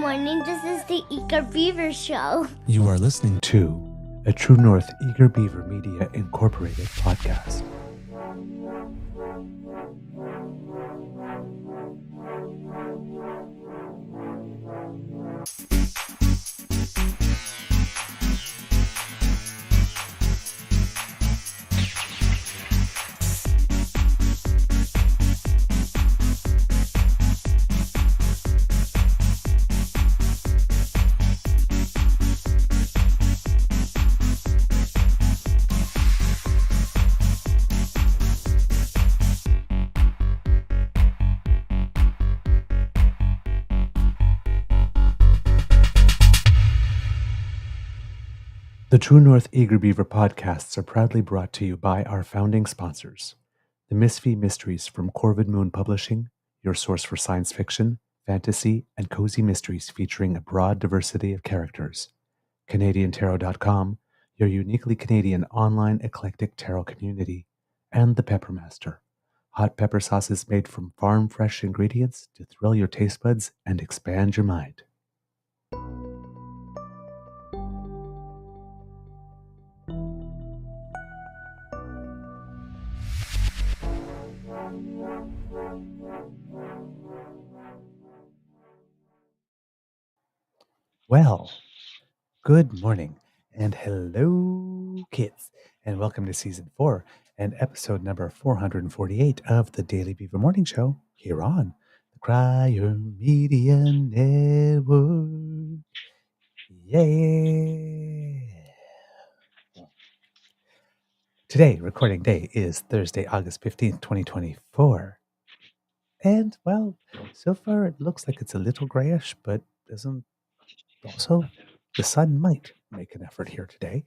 Morning, this is the Eager Beaver Show. You are listening to a True North Eager Beaver Media Incorporated podcast. The True North Eager Beaver podcasts are proudly brought to you by our founding sponsors, the Misfit Mysteries from Corvid Moon Publishing, your source for science fiction, fantasy, and cozy mysteries featuring a broad diversity of characters, CanadianTarot.com, your uniquely Canadian online eclectic tarot community, and the Pepper Master, hot pepper sauces made from farm-fresh ingredients to thrill your taste buds and expand your mind. Well, good morning and hello, kids, and welcome to Season 4 and episode number 448 of the Daily Beaver Morning Show here on the Crier Media Network. Yay! Today, recording day is Thursday, August 15th, 2024. And, well, so far it looks like it's a little grayish, but doesn't also, the sun might make an effort here today.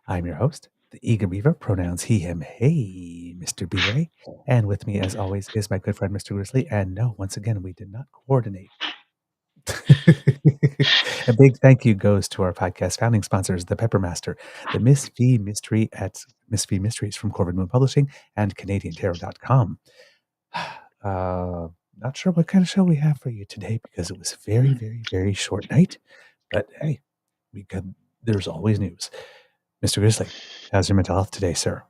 I'm your host, the Eager Beaver, pronouns he, him, hey, Mr. Beaver. And with me, as always, is my good friend, Mr. Grizzly. And no, once again, we did not coordinate. A big thank you goes to our podcast founding sponsors, the Pepper Master, the Misfit Mystery at Misfit Mysteries from Corvid Moon Publishing, and CanadianTarot.com. Not sure what kind of show we have for you today because it was a very, very, very short night. But hey, there's always news. Mr. Grizzly, how's your mental health today, sir?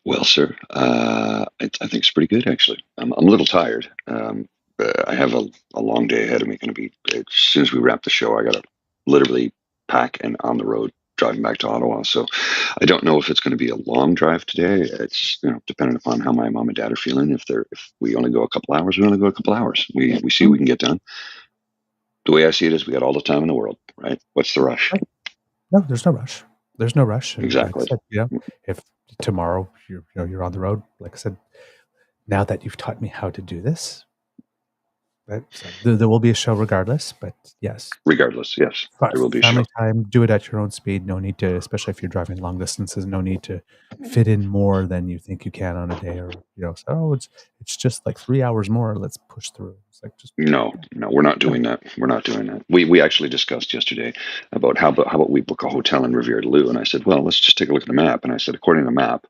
Well, sir, I think it's pretty good, actually. I'm a little tired. I have a long day ahead of me. Going to be as soon as we wrap the show, I got to literally pack and on the road driving back to Ottawa. So I don't know if it's going to be a long drive today. It's depending upon how my mom and dad are feeling. If we only go a couple hours, we only go a couple hours. We see what we can get done. The way I see it is, we got all the time in the world, right? What's the rush? No, there's no rush. There's no rush. And Exactly. Like I said, if tomorrow you're on the road, like I said, now that you've taught me how to do this, right? So there will be a show regardless. But yes, regardless, yes, there will be a family show. time. Do it at your own speed. No need to, especially if you're driving long distances. No need to fit in more than you think you can on a day, or So it's just like 3 hours more. Let's push through. It's like just No, we're not doing that. We're not doing that. We actually discussed yesterday about how about we book a hotel in Riviera Lou, and I said, well, let's just take a look at the map. And I said, according to the map,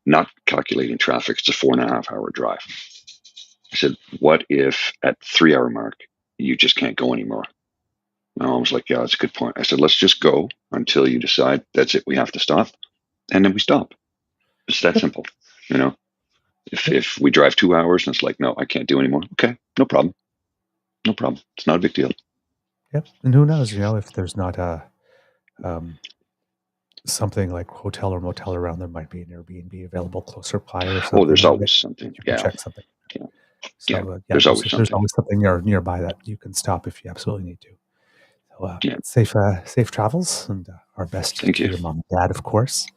not calculating traffic, it's a 4.5 hour drive. I said, what if at 3 hour mark you just can't go anymore? And I was like, yeah, that's a good point. I said, let's just go until you decide that's it. We have to stop, and then we stop. It's that simple, If we drive 2 hours and it's like, no, I can't do anymore. Okay, no problem. No problem. It's not a big deal. Yep. And who knows, if there's not a something like hotel or motel around, there might be an Airbnb available closer by or something. Oh, there's always something. You can check something. Yeah. So there's always something nearby that you can stop if you absolutely need to. So safe travels, and our best to your mom and dad, of course.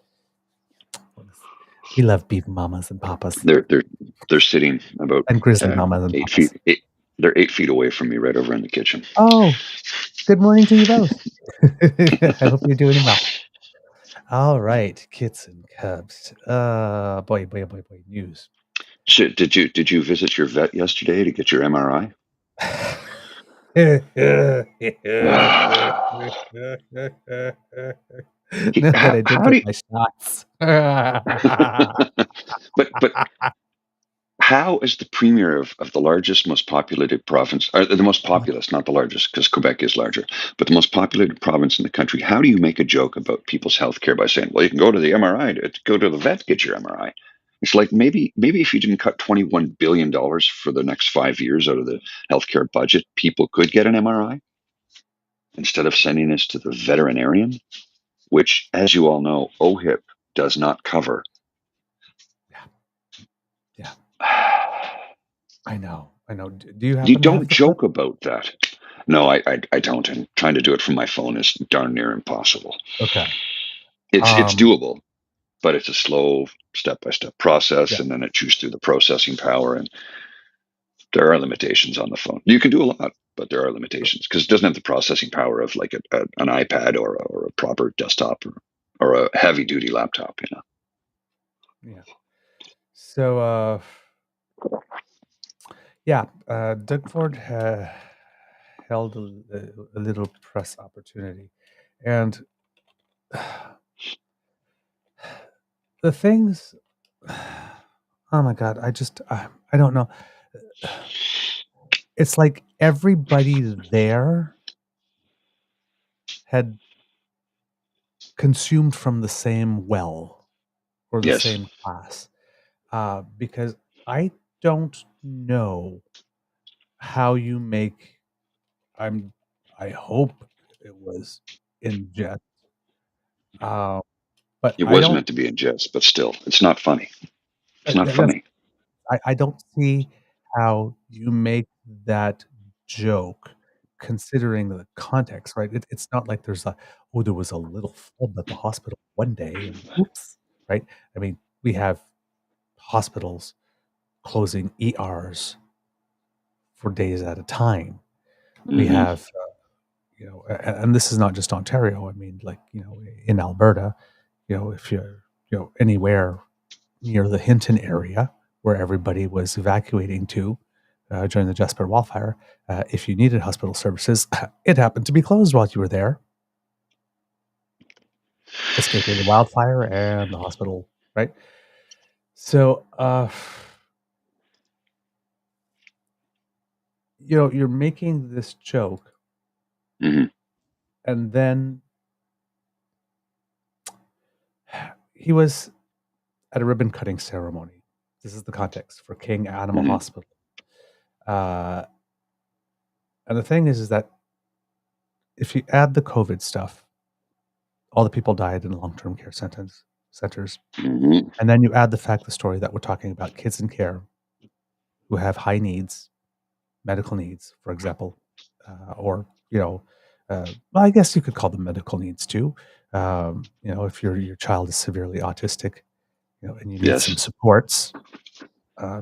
We love beef mamas and papas. They're sitting about and grizzly mamas and 8 papas. feet. They're 8 feet away from me, right over in the kitchen. Oh, good morning to you both. I hope you're doing well. All right, kits and cubs. Boy, news. Shit, did you visit your vet yesterday to get your MRI? I did my shots. But how is the premier of the largest, most populated province, or the most populous, not the largest, because Quebec is larger, but the most populated province in the country, how do you make a joke about people's health care by saying, well, you can go to the MRI, go to the vet, get your MRI? It's like maybe if you didn't cut $21 billion for the next 5 years out of the healthcare budget, people could get an MRI instead of sending us to the veterinarian, which, as you all know, OHIP does not cover. Yeah. I know. Do you happen You to have don't the clip? joke about that. No, I don't. And trying to do it from my phone is darn near impossible. Okay. It's doable, but it's a slow step-by-step process, Yeah. and then it chews through the processing power, and there are limitations on the phone. You can do a lot, but there are limitations because it doesn't have the processing power of like an iPad or a proper desktop or a heavy-duty laptop. Yeah. So, Doug Ford held a little press opportunity, and the things. Oh my God! I don't know. It's like everybody there had consumed from the same well or the Yes, same class, because I don't know how you make. I hope it was in jest, but it I was don't. meant to be in jest, but still, it's not funny. It's not That's funny. I don't see how you make that joke considering the context, right? It's not like there was a little flub at the hospital one day and oops, right? I mean, we have hospitals closing ERs for days at a time. We Mm-hmm. have, and this is not just Ontario. I mean, like, in Alberta, if you're, anywhere near the Hinton area where everybody was evacuating to during the Jasper wildfire. If you needed hospital services, it happened to be closed while you were there, escaping the wildfire and the hospital, right? So, you're making this joke, Mm-hmm. and then he was at a ribbon cutting ceremony. This is the context for King Animal Mm-hmm. Hospital. And the thing is that if you add the COVID stuff, all the people died in long-term care centers. Mm-hmm. And then you add the story that we're talking about kids in care who have high needs, medical needs, for example, or, well, I guess you could call them medical needs too. If your child is severely autistic, and you need some Yes. supports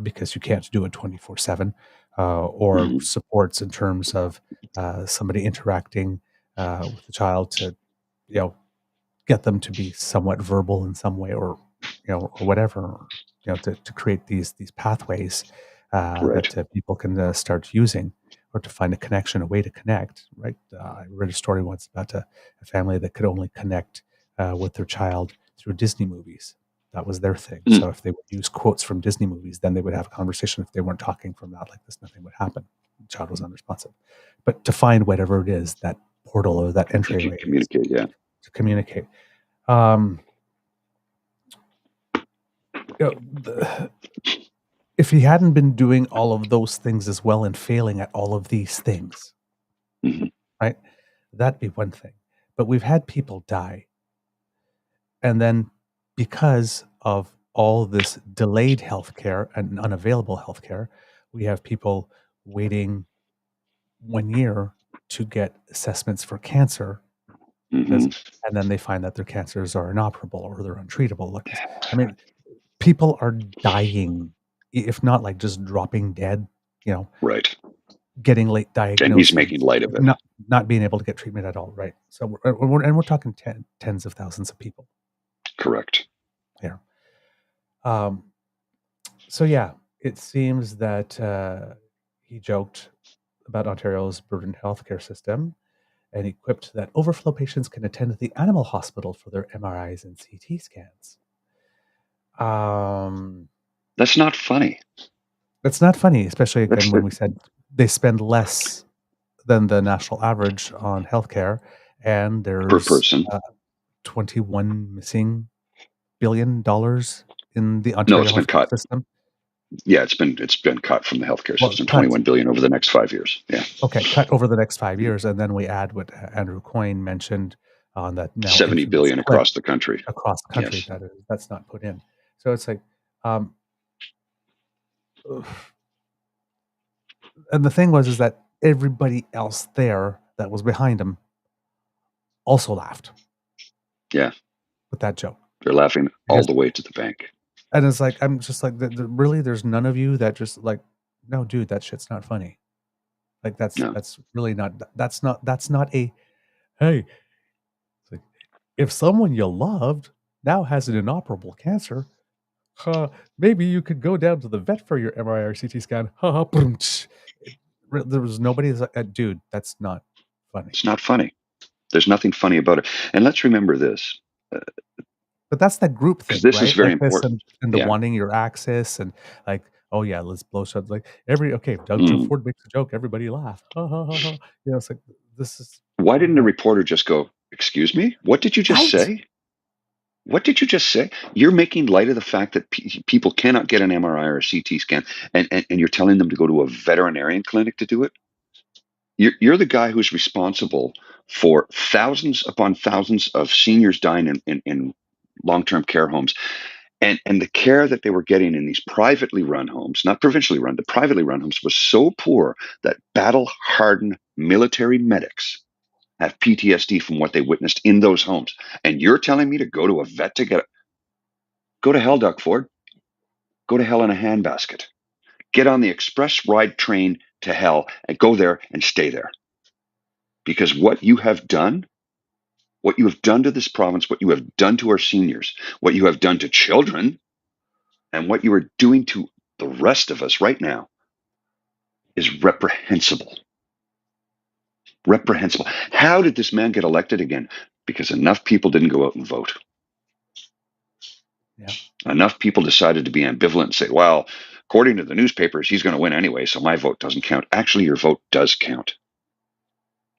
because you can't do it 24/7, or Mm-hmm. supports in terms of somebody interacting with the child to, you know, get them to be somewhat verbal in some way or or whatever, to create these pathways Right. that people can start using or to find a connection, a way to connect, right? I read a story once about a family that could only connect with their child through Disney movies. That was their thing. Mm. So if they would use quotes from Disney movies, then they would have a conversation. If they weren't talking from that like this, nothing would happen. The child was unresponsive. But to find whatever it is, that portal or that You can entryway is communicate. Yeah. to communicate. Um, if he hadn't been doing all of those things as well and failing at all of these things, Mm-hmm. right, that'd be one thing. But we've had people die. And then because of all this delayed healthcare and unavailable healthcare, we have people waiting 1 year to get assessments for cancer Mm-hmm. because, and then they find that their cancers are inoperable or they're untreatable. Like this. I mean, people are dying, if not like just dropping dead, you know, Right. getting late And he's diagnoses, making light of like it. not being able to get treatment at all, right? So we're talking tens of thousands of people Correct. here. So yeah, it seems that he joked about Ontario's burdened healthcare system and he quipped that overflow patients can attend the animal hospital for their MRIs and CT scans. That's not funny. It's not funny, especially again That's when we said they spend less than the national average on healthcare, and per there's person. $21 missing billion in the No, Ontario it's been healthcare cut. system. Yeah, it's been cut from the healthcare Well, system. cut. 21 billion over the next 5 years. Yeah, Okay, cut over the next 5 years, and then we add what Andrew Coyne mentioned on that now 70 infamous billion clip across the country. across the country Yes, that's not put in. So it's like, um, and the thing was is that everybody else there that was behind him also laughed yeah, with that joke they're laughing all because, the way to the bank. and it's like I'm just like, really, there's none of you that just like, no, dude, that shit's not funny. Like No, that's really not. That's not a hey. It's like, if someone you loved now has an inoperable cancer, maybe you could go down to the vet for your MRI or CT scan. There was nobody that's like, dude, that's not funny. it's not funny. There's nothing funny about it. And let's remember this, But that's that group because think, this is right? very Like this important. and the Yeah. wanting your access and like, oh yeah, let's blow shut like if Doug Mm. Ford makes a joke, everybody laugh. Ha ha ha ha. It's like this is Why didn't the no. reporter just go, "Excuse me? What did you just Right. say? What did you just say? You're making light of the fact that people cannot get an MRI or a CT scan, and you're telling them to go to a veterinarian clinic to do it. You're the guy who's responsible for thousands upon thousands of seniors dying in long-term care homes, and the care that they were getting in these privately run homes, not provincially run, the privately run homes, was so poor that battle-hardened military medics have PTSD from what they witnessed in those homes. And you're telling me to go to a vet to go to hell, Doug Ford. Go to hell in a handbasket. Get on the express ride train to hell and go there and stay there. Because what you have done to this province, what you have done to our seniors, what you have done to children, and what you are doing to the rest of us right now is reprehensible. Reprehensible. How did this man get elected again? Because enough people didn't go out and vote. Yeah. Enough people decided to be ambivalent and say, well, according to the newspapers, he's going to win anyway, so my vote doesn't count. Actually, your vote does count.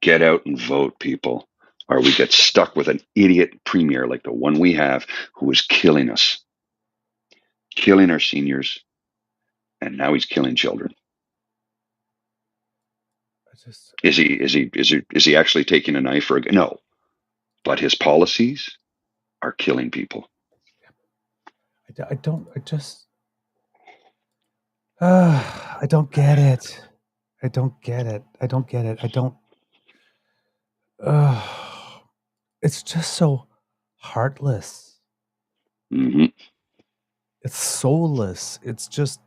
Get out and vote, people, or we get stuck with an idiot premier like the one we have who is killing us, killing our seniors, and now he's killing children. Is he actually taking a knife or no? But his policies are killing people. I don't I don't get it. I don't get it. I don't get it. I don't it's just so heartless. Mm-hmm. It's soulless. It's just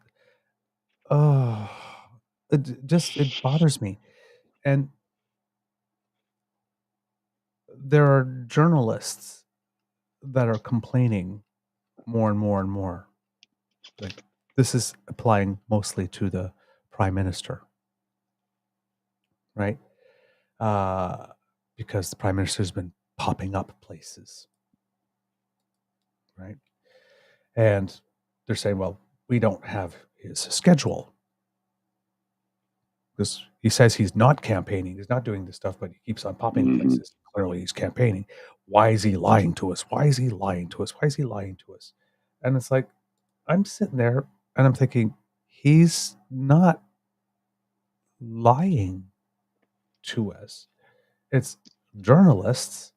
it bothers me. And there are journalists that are complaining more and more and more. Like this is applying mostly to the prime minister, right? Because the prime minister's been popping up places, right? And they're saying, well, we don't have his schedule because he says he's not campaigning. He's not doing this stuff, but he keeps on popping Mm-hmm. places. Clearly he's campaigning. Why is he lying to us? Why is he lying to us? Why is he lying to us? And it's like, I'm sitting there and I'm thinking, he's not lying to us. It's journalists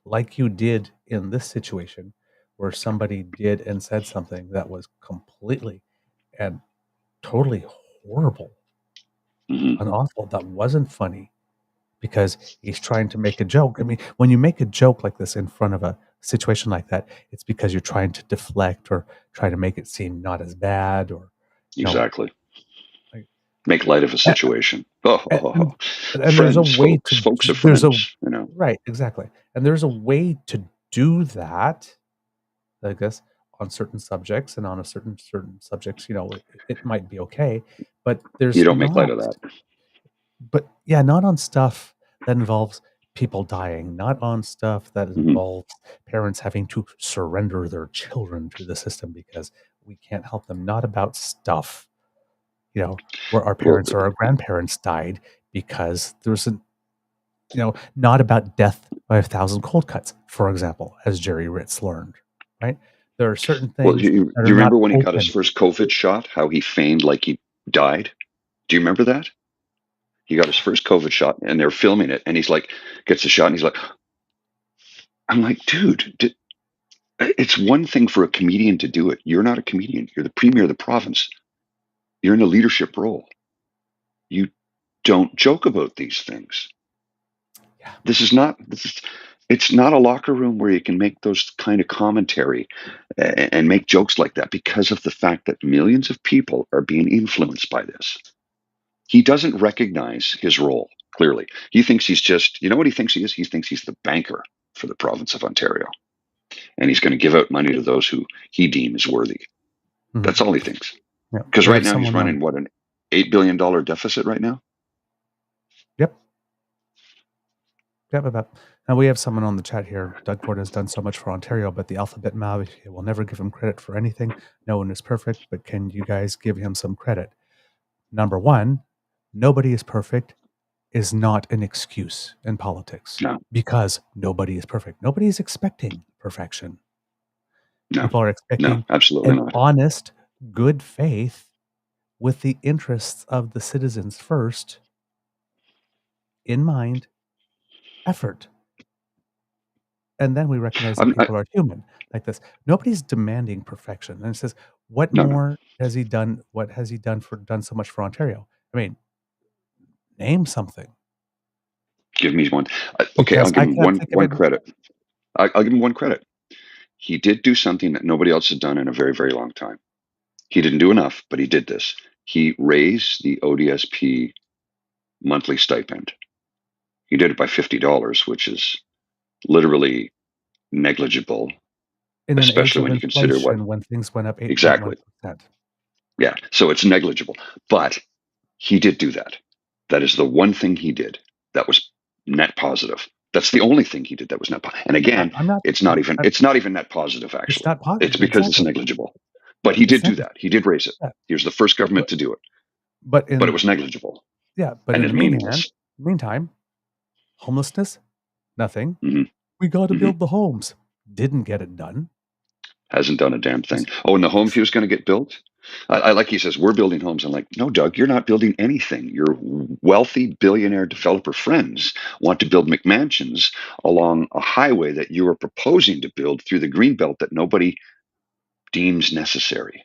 like you did in this situation where somebody did and said something that was completely and totally horrible Mm-hmm. and awful, that wasn't funny because he's trying to make a joke. I mean, when you make a joke like this in front of a situation like that, it's because you're trying to deflect or try to make it seem not as bad or, Exactly. like, Make light of a situation. and, and there's a Friends, way folks, to, folks are there's a, friends, you know. right, exactly. And there's a way to do that, I guess, on certain subjects and on a certain subjects, it might be okay, but You there's don't make light not. of that. But yeah, not on stuff that involves people dying, not on stuff that Mm-hmm. involves parents having to surrender their children to the system because we can't help them, not about stuff where our Well, parents or our grandparents died because there was not about death by 1,000 cold cuts, for example, as Jerry Ritz learned, right? There are certain well, things do that are you not remember when he got his open. first COVID shot? How he feigned like he died? Do you remember that? He got his first COVID shot, and they're filming it, and he's like, gets the shot, and he's like, I'm like, dude, it's one thing for a comedian to do it. You're not a comedian. You're the premier of the province. You're in a leadership role. You don't joke about these things. Yeah. It's not a locker room where you can make those kind of commentary and make jokes like that, because of the fact that millions of people are being influenced by this. He doesn't recognize his role, clearly. He thinks he's just, you know what he thinks he is? He thinks he's the banker for the province of Ontario. And he's going to give out money to those who he deems worthy. Mhm. That's all he thinks. Yeah. Because We right have now he's someone running, what, an $8 billion deficit right now? Yep. And we have someone on the chat here. Doug Ford has done so much for Ontario, but the alphabet mafia will never give him credit for anything. No one is perfect, but can you guys give him some credit? Number one, nobody is perfect is not an excuse in politics, No, because nobody is perfect. Nobody is expecting perfection. no, People are no, expecting absolutely an not. honest, good faith with the interests of the citizens first in mind, effort. And then we recognize that people are human like this. Nobody's demanding perfection. And it says, what No, no. more has he done? What has he done so much for Ontario? I mean, name something. Give me one. Okay, I'll Because give I him can't think of one it. credit. I'll give him one credit. He did do something that nobody else had done in a very, very long time. He didn't do enough, but he did this. He raised the ODSP monthly stipend. He did it by $50, which is literally negligible, In an age especially of when you consider what inflation, when things went up exactly. 8.1%. Yeah, so it's negligible, but he did do that. That is the one thing he did that was net positive. That's the only thing he did that was net positive. And again, I'm not, it's not even net positive it's actually. not It's positive. because it's Exactly. negligible. But he It's did do negligible. that. He did raise it. Yeah. He was the first government But, to do it, but but it was negligible but and in it's the meaningless. meantime, homelessness, nothing. Hmm. We got to Hmm. build the homes. Didn't get it done. Hasn't done a damn thing. Just, Oh, and the homes he was going to get built? I like he says, we're building homes. I'm like, no, Doug, you're not building anything. Your wealthy billionaire developer friends want to build McMansions along a highway that you are proposing to build through the Greenbelt that nobody deems necessary.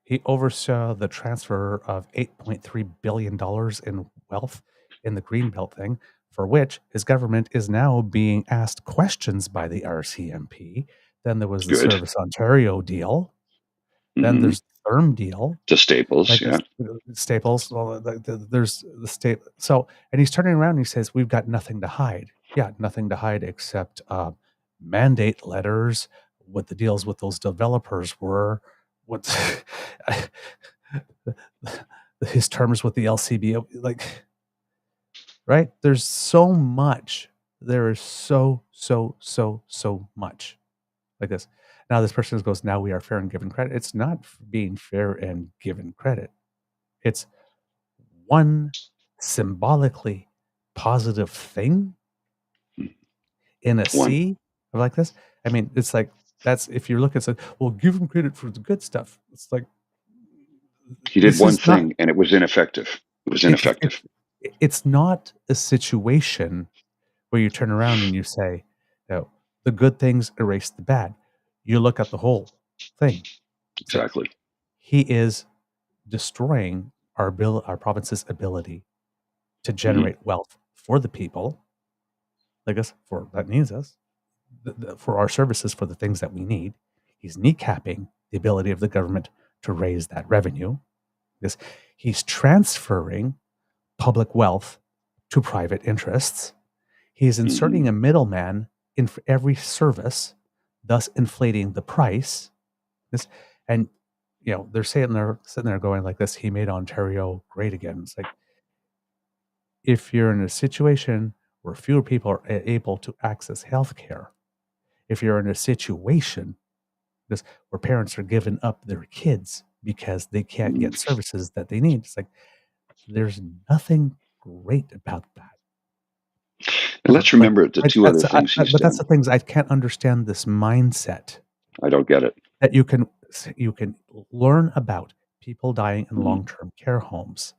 He oversaw the transfer of $8.3 billion in wealth in the Greenbelt thing, for which his government is now being asked questions by the RCMP. Then there was the Good. Service Ontario deal. Then Hmm. there's the Therm deal. To Staples, Like yeah. Staples, well, there's the state. So, and he's turning around and he says, "We've got nothing to hide." Yeah, nothing to hide except mandate letters. What the deals with those developers were, what his terms with the LCBO, like, right? There's so much. There is so much like this. Now this person goes, "Now we are fair and given credit." It's not being fair and given credit. It's one symbolically positive thing in a One. sea of like this. I mean, it's like, that's, if you look at it, well, give him credit for the good stuff. It's like, He did this one is not, thing and it was ineffective. It was it, it, ineffective. it's not a situation where you turn around and you say, no, the good things erase the bad. You look at the whole thing. Say, Exactly. he is destroying our province's ability to Hmm. generate wealth for the people, like us, for that needs us, for our services, for the things that we need. He's kneecapping the ability of the government to raise that revenue. This, he's transferring public wealth to private interests. He's Hmm. inserting a middleman in for every service, thus inflating the price. This, and they're sitting there going like this. He made Ontario great again. It's like, if you're in a situation where fewer people are able to access healthcare, if you're in a situation where parents are giving up their kids because they can't get services that they need. It's like, there's nothing great about that. And let's remember the two other things he But that's said. the things I can't understand this mindset I don't get it. that you can learn about people dying in Mhm. long-term care homes,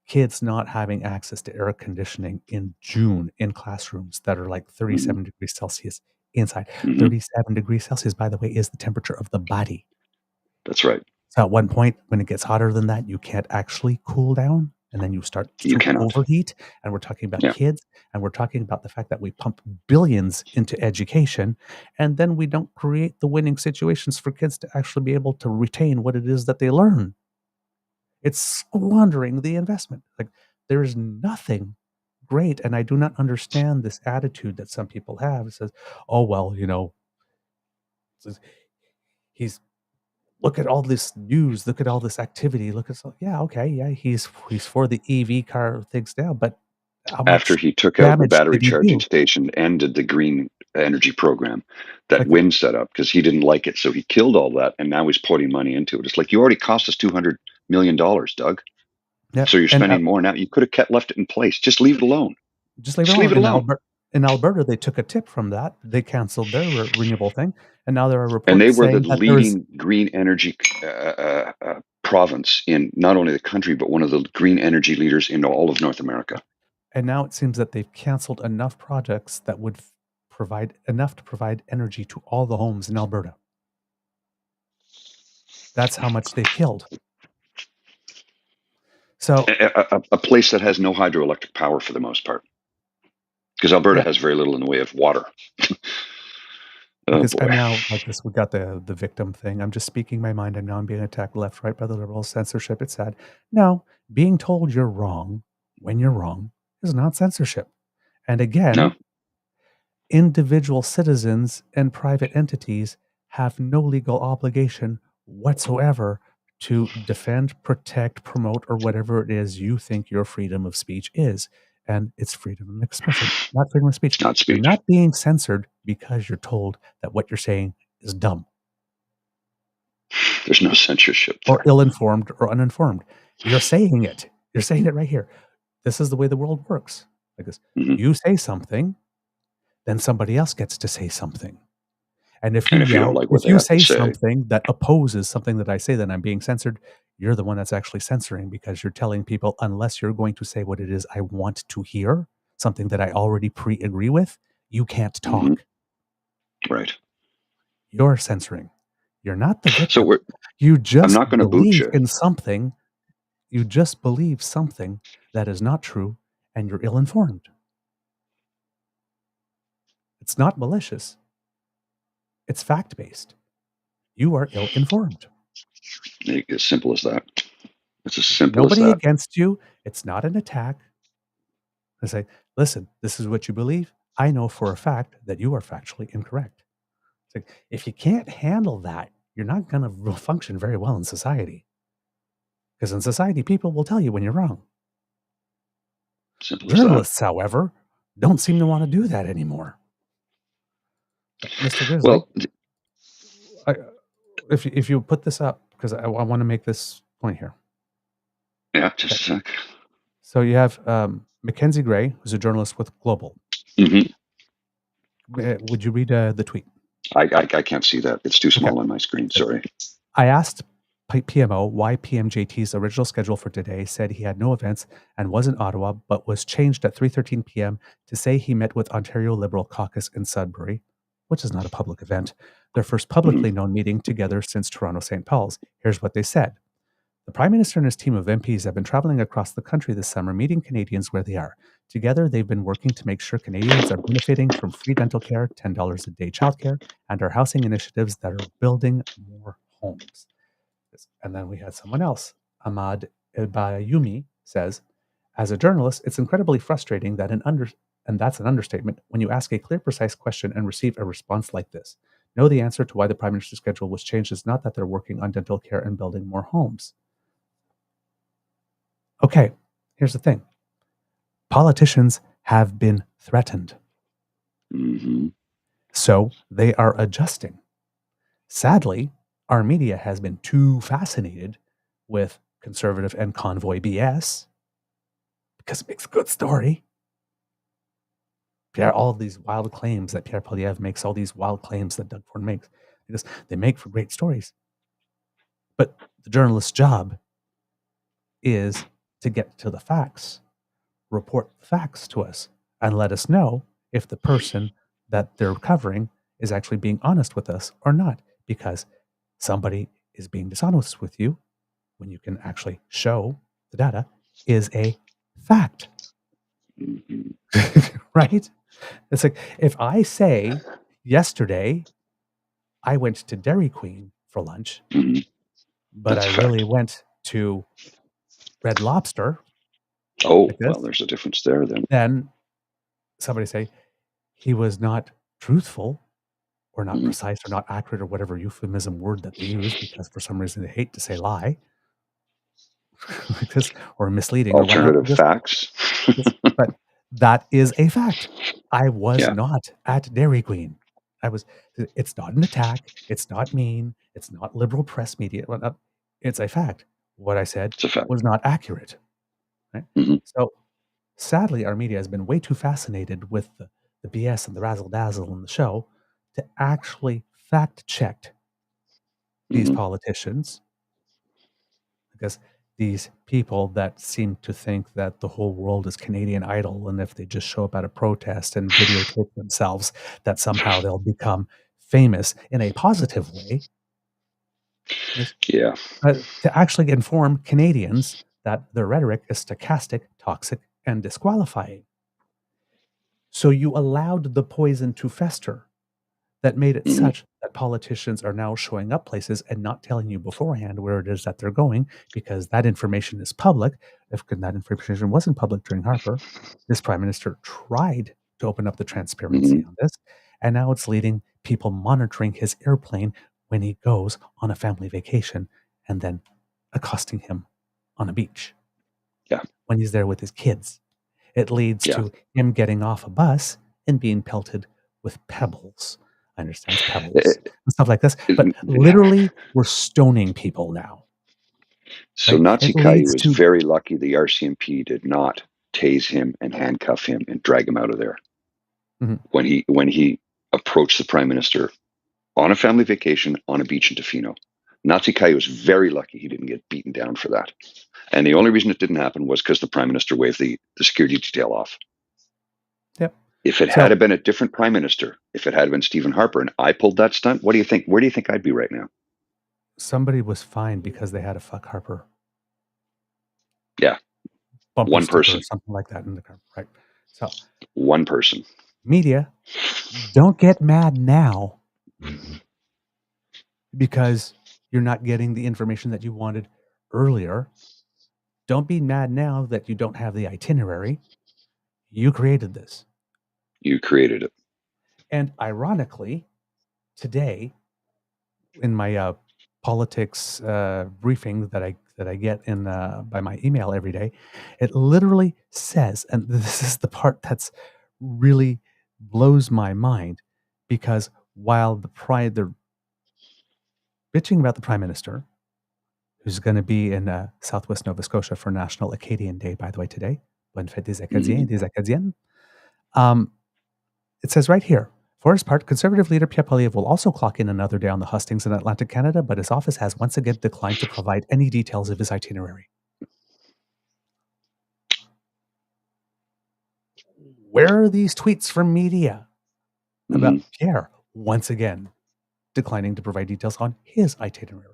kids not having access to air conditioning in June in classrooms that are like 37 degrees Celsius inside. Mhm. 37 degrees Celsius, by the way, is the temperature of the body. That's right. So at one point, when it gets hotter than that, you can't actually cool down, and then you start You to cannot. overheat. And we're talking about Yeah. kids, and we're talking about the fact that we pump billions into education, and then we don't create the winning situations for kids to actually be able to retain what it is that they learn. It's squandering the investment. Like, there is nothing great, and I do not understand this attitude that some people have. It says, "Oh well, he's look at all this news, look at all this activity, look at yeah, okay, yeah, he's for the EV car things now, but how After much he took out the damage battery did he charging do?" station, ended the green energy program that Like, Wynn set up because he didn't like it. So he killed all that, and now he's putting money into it. It's like, you already cost us $200 million, Doug. yeah, So you're and spending more now. You could have left it in place. Just leave it alone. just leave it Just leave alone. it alone. In Alberta, they took a tip from that. They canceled their renewable thing, and now there are And they reports were the saying that there is, leading green energy province in not only the country, but one of the green energy leaders in all of North America. and now it seems that they've canceled enough projects that would provide enough to provide energy to all the homes in Alberta. That's how much they've killed. So A place that has no hydroelectric power for the most part, because Alberta yeah, has very little in the way of water. Oh because I'm boy. now like this. We got the victim thing. I'm just speaking my mind. I'm being attacked left, right by the liberals. Censorship. It's sad. No, being told you're wrong when you're wrong is not censorship. And again, No. individual citizens and private entities have no legal obligation whatsoever to defend, protect, promote, or whatever it is you think your freedom of speech is. And it's freedom of expression, not freedom of speech. Not You're speech. not being censored because you're told that what you're saying is dumb There's no censorship or there. ill-informed or uninformed. You're saying it. You're saying it right here. This is the way the world works. Like this. Mhm. You say something, then somebody else gets to say something. And if you And if you don't yell, like what if they you have to say say, something that opposes something that I say, then I'm being censored. You're the one that's actually censoring because you're telling people, unless you're going to say what it is I want to hear, something that I already pre-agree with, you can't mhm, talk. right. You're censoring. You're not the So victim. You I'm just not going to boot believe you. in something. You just believe something that is not true, and you're ill-informed. It's not malicious. It's fact-based. You are ill-informed. As simple as that. It's as There's simple as nobody that. against you. It's not an attack. I say, listen, this is what you believe. I know for a fact that you are factually incorrect. It's like, if you can't handle that, you're not going to function very well in society. Because in society, people will tell you when you're wrong. Simple as that. Journalists, however, don't seem to want to do that anymore. Mr. Grizzly, Well, I, if you put this up, because I want to make this point here. yeah, just Okay. a sec. So you have Mackenzie Gray, who's a journalist with Global. Mm-hmm. Would you read the tweet? I can't see that. It's too Okay. small on my screen. Sorry. I asked PMO why PMJT's original schedule for today said he had no events and was in Ottawa, but was changed at 3:13 p.m. to say he met with Ontario Liberal Caucus in Sudbury, which is not a public event, their first publicly known meeting together since Toronto St. Paul's. Here's what they said. The Prime Minister and his team of MPs have been traveling across the country this summer, meeting Canadians where they are. Together, they've been working to make sure Canadians are benefiting from free dental care, $10 a day childcare, and our housing initiatives that are building more homes. And then we had someone else, Ahmad Elbayumi, says, as a journalist, it's incredibly frustrating that and that's an understatement, when you ask a clear, precise question and receive a response like this. No, the answer to why the Prime Minister's schedule was changed is not that they're working on dental care and building more homes. Okay, here's the thing. Politicians have been threatened. Mm-hmm. So they are adjusting. Sadly, our media has been too fascinated with conservative and convoy BS because it makes a good story. All of these wild claims that Pierre Poilievre makes, all these wild claims that Doug Ford makes, because they make for great stories. But the journalist's job is to get to the facts, report the facts to us, and let us know if the person that they're covering is actually being honest with us or not, because somebody is being dishonest with you when you can actually show the data is a fact. Right? It's like if I say yesterday I went to Dairy Queen for lunch, but That's I a really fact. went to Red Lobster. Oh, Like well, this, there's a difference there then. then somebody say he was not truthful or not precise or not accurate or whatever euphemism word that they use, because for some reason they hate to say lie like this, or misleading or whatnot. Alternative facts. But that is a fact. I was Yeah, not at Dairy Queen. It's not an attack. It's not mean. It's not liberal press media. It's a fact. What I said it's a fact. was not accurate. Right? Mhm. So sadly, our media has been way too fascinated with the BS and the razzle dazzle in the show to actually fact check these Mhm. politicians, because these people that seem to think that the whole world is Canadian Idol, and if they just show up at a protest and videotape themselves, that somehow they'll become famous in a positive way, is Yeah, to actually inform Canadians that their rhetoric is stochastic, toxic, and disqualifying. So you allowed the poison to fester that made it Mhm. such that politicians are now showing up places and not telling you beforehand where it is that they're going, because that information is public. If that information wasn't public during Harper, this prime minister tried to open up the transparency Mhm. on this, and now it's leading people monitoring his airplane when he goes on a family vacation and then accosting him on a beach Yeah, when he's there with his kids. It leads yeah. to him getting off a bus and being pelted with pebbles. I understand it's pebbles It- and stuff like this, but it- literally we're stoning people now, so right? Nazi It Caillou leads was to very lucky the RCMP did not tase him and handcuff him and drag him out of there Mhm. when he approached the prime minister on a family vacation on a beach in Tofino. Nazi Caillou was very lucky he didn't get beaten down for that. And the only reason it didn't happen was because the prime minister waved the security detail off. Yep. If it So had been a different prime minister, if it had been Stephen Harper and I pulled that stunt, what do you think? Where do you think I'd be right now? somebody was fined because they had a fuck Harper Yeah, bumper one sticker or person, something like that in the car, right? So one person. media, don't get mad now because you're not getting the information that you wanted earlier. Don't be mad now that you don't have the itinerary. You created this. You created it. And ironically, today in my politics briefing that I get in by my email every day, it literally says, and this is the part that's really blows my mind, because while they're bitching about the prime minister, who's going to be in Southwest Nova Scotia for National Acadian Day, by the way, today. Bonne fête des Acadiens et Mhm. des Acadiennes. It says right here, for his part, Conservative leader Pierre Poilievre will also clock in another day on the hustings in Atlantic Canada, but his office has once again declined to provide any details of his itinerary. Where are these tweets from media about Mhm. Pierre once again declining to provide details on his itinerary?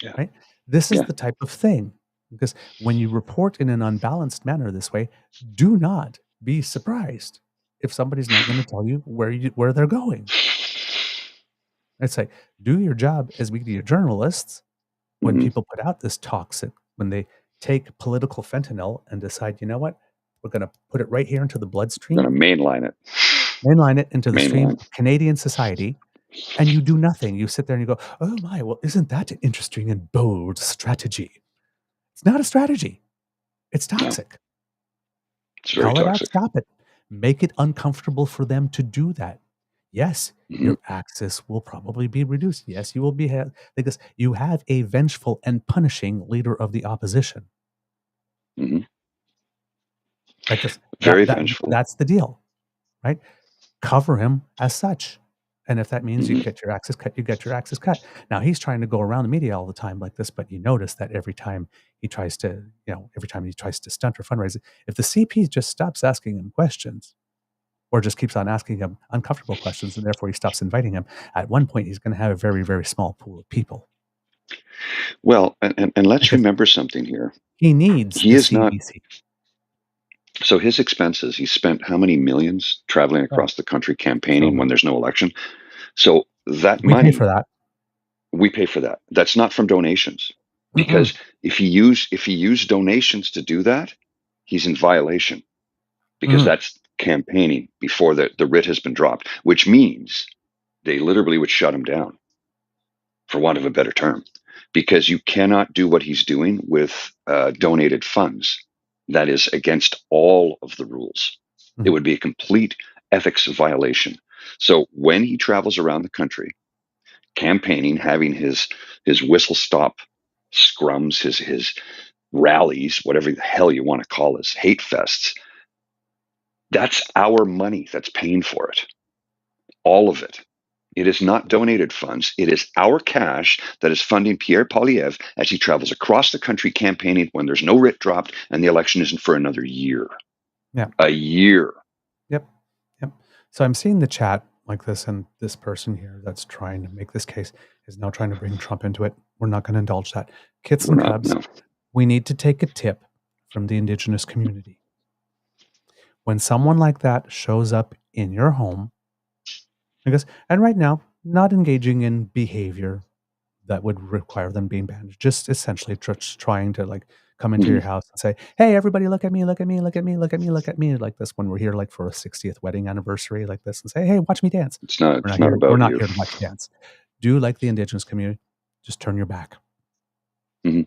Yeah, Right? This is yeah. the type of thing, because when you report in an unbalanced manner this way, do not be surprised if somebody's not going to tell you where they're going. It's like, do your job as media journalists. When Mhm. people put out this toxic, when they take political fentanyl and decide, you know what, we're going to put it right here into the bloodstream, Gonna mainline it. mainline it into the stream Mainline. of Canadian society, and you do nothing. You sit there and you go, oh my, well, isn't that an interesting and bold strategy? It's not a strategy. It's No, toxic. it's very Call it out, toxic. stop it. Make it uncomfortable for them to do that. yes, Hmm. your access will probably be reduced. Yes, you will be because you have a vengeful and punishing leader of the opposition. Hmm. Like this, Very vengeful. that's the deal, right? Cover him as such. And if that means you Hmm. get your access cut, you get your access cut. Now he's trying to go around the media all the time like this, but you notice that every time he tries to, every time he tries to stunt or fundraise, if the CP just stops asking him questions or just keeps on asking him uncomfortable questions and therefore he stops inviting him, at one point he's going to have a very, very small pool of people. Well, and let's Because remember something here. he needs He the is not. CBC. So his expenses, he spent how many millions traveling Oh, across the country so campaigning when many. there's no election? So that We pay for money, that. we pay for that. That's not from donations. Mm-mm. Because if he used donations to do that, he's in violation because Mm. that's campaigning before the writ has been dropped, which means they literally would shut him down, for want of a better term, because you cannot do what he's doing with donated funds. That is against all of the rules. It Mhm. would be a complete ethics violation. So when he travels around the country, campaigning, having his whistle stop scrums, his rallies, whatever the hell you want to call his hate fests, that's our money that's paying for it. All of it. It is not donated funds. It is our cash that is funding Pierre Poilievre as he travels across the country campaigning when there's no writ dropped and the election isn't for another year. Yeah. A year. Yep. Yep. So I'm seeing the chat like this, and this person here that's trying to make this case is now trying to bring Trump into it. We're not going to indulge that. Kits We're and not, Cubs, no. we need to take a tip from the Indigenous community. When someone like that shows up in your home, because, and right now, not engaging in behavior that would require them being banned, just essentially just trying to like come into Mhm. your house and say, "Hey, everybody, look at me, look at me, look at me, look at me, look at me," like this when we're here, like for a 60th wedding anniversary, like this, and say, "Hey, watch me dance." It's not, We're it's not not here. We're about not you. here to watch you dance. Do like the Indigenous community. Just turn your back. Hmm.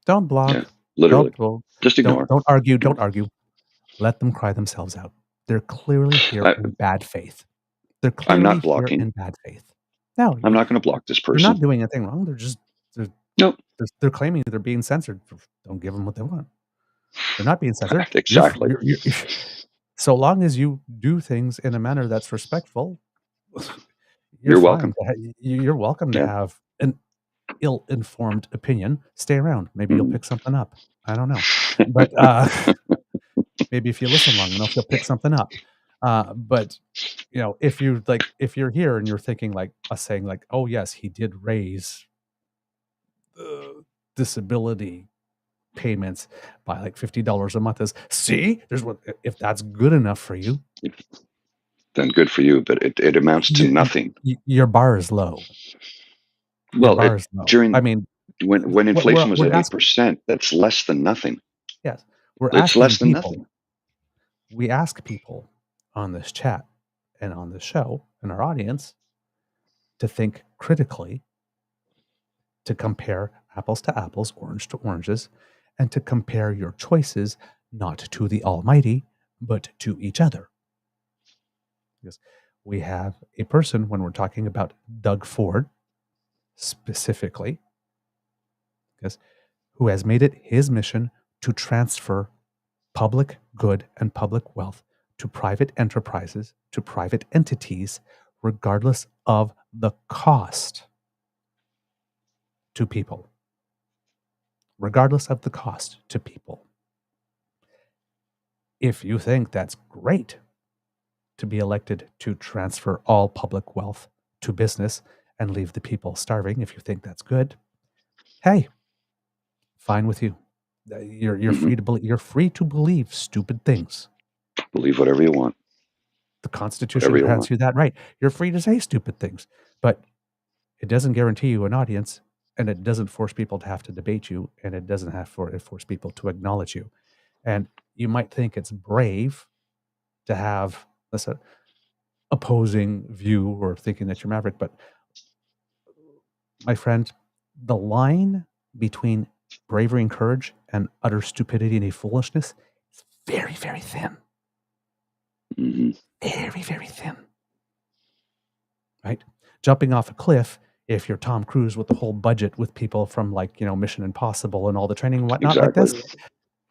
Don't Yeah, block. literally. Don't Just ignore. don't argue. Ignore. Don't argue. Let them cry themselves out. They're clearly here I, in bad faith. They're I'm clearly not here blocking. in bad faith. No, I'm not going to block this you're not person. doing anything wrong. They're No, they're claiming they're being censored. Don't give them what they want. They're not being censored. exactly. So long as you do things in a manner that's respectful, you're You're fine. welcome. You're welcome to Yeah. have an ill-informed opinion. Stay around. Maybe you'll Hmm. pick something up. I don't know, but maybe if you listen long enough, you'll pick something up. But if you're here and you're thinking like us saying like, oh yes, he did raise disability payments by like $50 a month, is see, there's what, if that's good enough for you, Then good for you, but it amounts to nothing. your bar is low. Your Well, bar is low. I during mean, when inflation was we're at asking, 8%, that's less than nothing. yes, we're It's asking less than people. nothing. We ask people on this chat and on this show and our audience to think critically, to compare apples to apples, orange to oranges, and to compare your choices not to the Almighty, but to each other. Because we have a person, when we're talking about Doug Ford specifically, because who has made it his mission to transfer public good and public wealth to private enterprises, to private entities, regardless of the cost to people. Regardless of the cost to people. If you think that's great to be elected to transfer all public wealth to business and leave the people starving, if you think that's good, hey, fine with you. You're Hmm. free to believe. You're free to believe stupid things. Believe whatever you want. The Whatever Constitution you grants want. you that right. You're free to say stupid things, but it doesn't guarantee you an audience, and it doesn't force people to have to debate you, and it doesn't force people to acknowledge you. And you might think it's brave to have this opposing view or thinking that you're maverick, but my friend, the line between bravery and courage and utter stupidity and a foolishness is very, very thin. Hmm. Very, very thin. right? Jumping off a cliff, if you're Tom Cruise with the whole budget with people from like, Mission Impossible and all the training and whatnot like Exactly. this,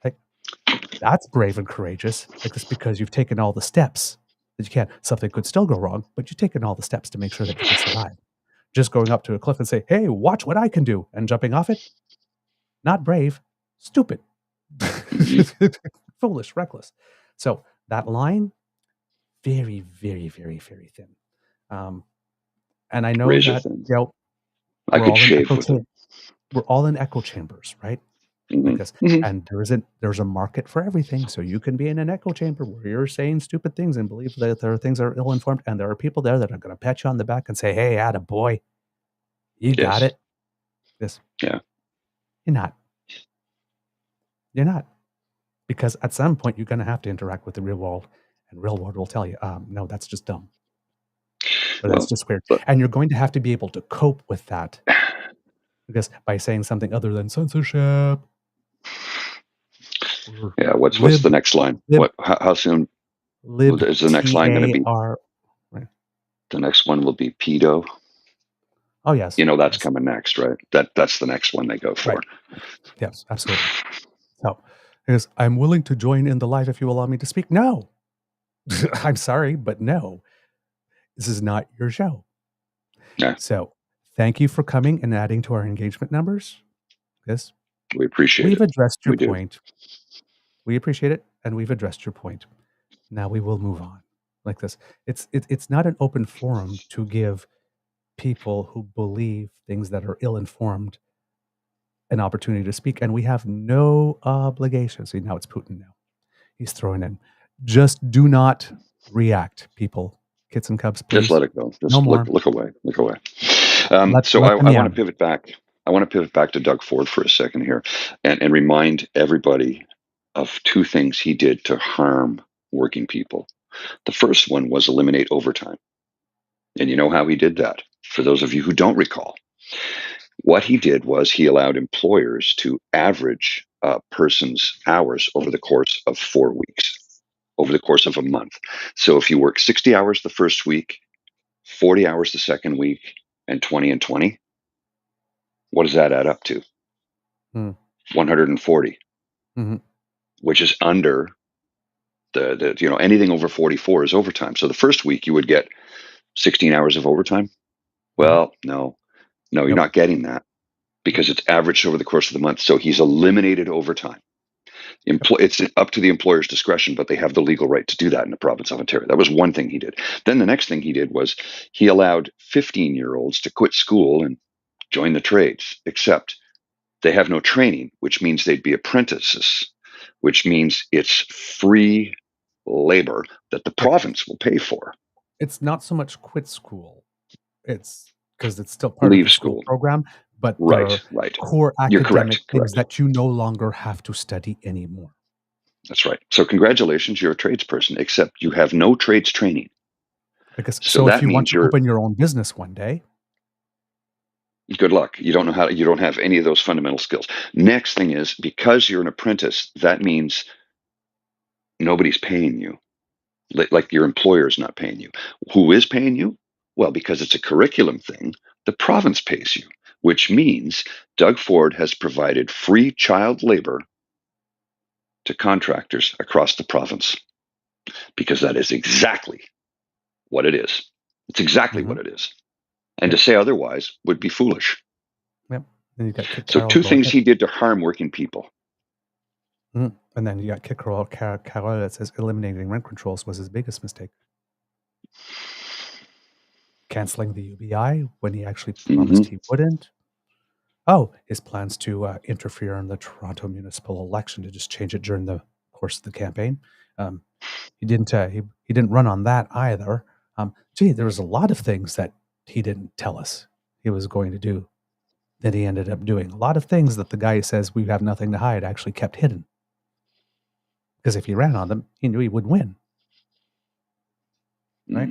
like that's brave and courageous. Like this because you've taken all the steps that you can. Something could still go wrong, but you've taken all the steps to make sure that you can survive. Just going up to a cliff and say, "Hey, watch what I can do," and jumping off it, not brave, stupid, foolish, reckless. So that line, very, very, very, very thin. And I know Razor that thin. we're I could all in shave echo with it. we're all in echo chambers, right? Like this, and there's a market for everything. So you can be in an echo chamber where you're saying stupid things and believe that there are things that are ill-informed, and there are people there that are going to pat you on the back and say, "Hey, atta boy, you got Yes. it." This, Yeah. you're not. You're not. Because at some point you're going to have to interact with the real world, and real world will tell you, no, that's just dumb, or that's Well, just weird. but And you're going to have to be able to cope with that, because by saying something other than censorship, or yeah, what's lib, the next line? lib, How soon lib, is the next line going to be? TAR. Right. The next one will be pedo. Oh, yes. That's Yes. coming next, right? That's the next one they go for. Right. Yes, absolutely. So, because I'm willing to join in the live if you allow me to speak. No, I'm sorry, but no, this is not your show. Yeah. So, thank you for coming and adding to our engagement numbers. Yes, We appreciate we've it. addressed your We do. point. We appreciate it, and we've addressed your point. Now we will move on like this. It's not an open forum to give people who believe things that are ill-informed an opportunity to speak, and we have no obligation. See, now it's Putin now. He's throwing in. Just do not react, people. Kids and cubs, please. Just let it go. Just No more. look away. Look away. Let So I them want to yam. pivot back. I want to pivot back to Doug Ford for a second here, and remind everybody of two things he did to harm working people. The first one was eliminate overtime. And you know how he did that? For those of you who don't recall, what he did was he allowed employers to average a person's hours over the course of 4 weeks, over the course of a month. So if you work 60 hours the first week, 40 hours the second week, and 20 and 20, what does that add up to? 140, which is under the anything over 44 is overtime. So the first week you would get 16 hours of overtime. Well, no, you're not getting that, because it's averaged over the course of the month. So he's eliminated overtime. It's up to the employer's discretion, but they have the legal right to do that in the province of Ontario. That was one thing he did. Then the next thing he did was he allowed 15-year-olds to quit school and join the trades, except they have no training, which means they'd be apprentices, which means it's free labor that the province will pay for. It's not so much quit school. It's because it's still part of the school program, but there are core academic things that you no longer have to study anymore. That's right. So congratulations, you're a tradesperson, except you have no trades training. Because so if you want to open your own business one day, good luck. You don't know you don't have any of those fundamental skills. Next thing is, because you're an apprentice, that means nobody's paying you. Like your employer's not paying you. Who is paying you? Well, because it's a curriculum thing, the province pays you, which means Doug Ford has provided free child labor to contractors across the province, because that is exactly what it is. It's exactly what it is. And to say otherwise would be foolish. Yep. Then you got so two things he did to harm working people. And then you got Kit Carroll that says eliminating rent controls was his biggest mistake. Canceling the UBI when he actually promised he wouldn't. Oh, his plans to interfere in the Toronto municipal election, to just change it during the course of the campaign. He didn't run on that either. There was a lot of things that he didn't tell us he was going to do that he ended up doing. A lot of things that the guy who says we have nothing to hide actually kept hidden. Because if he ran on them, he knew he would win. Right?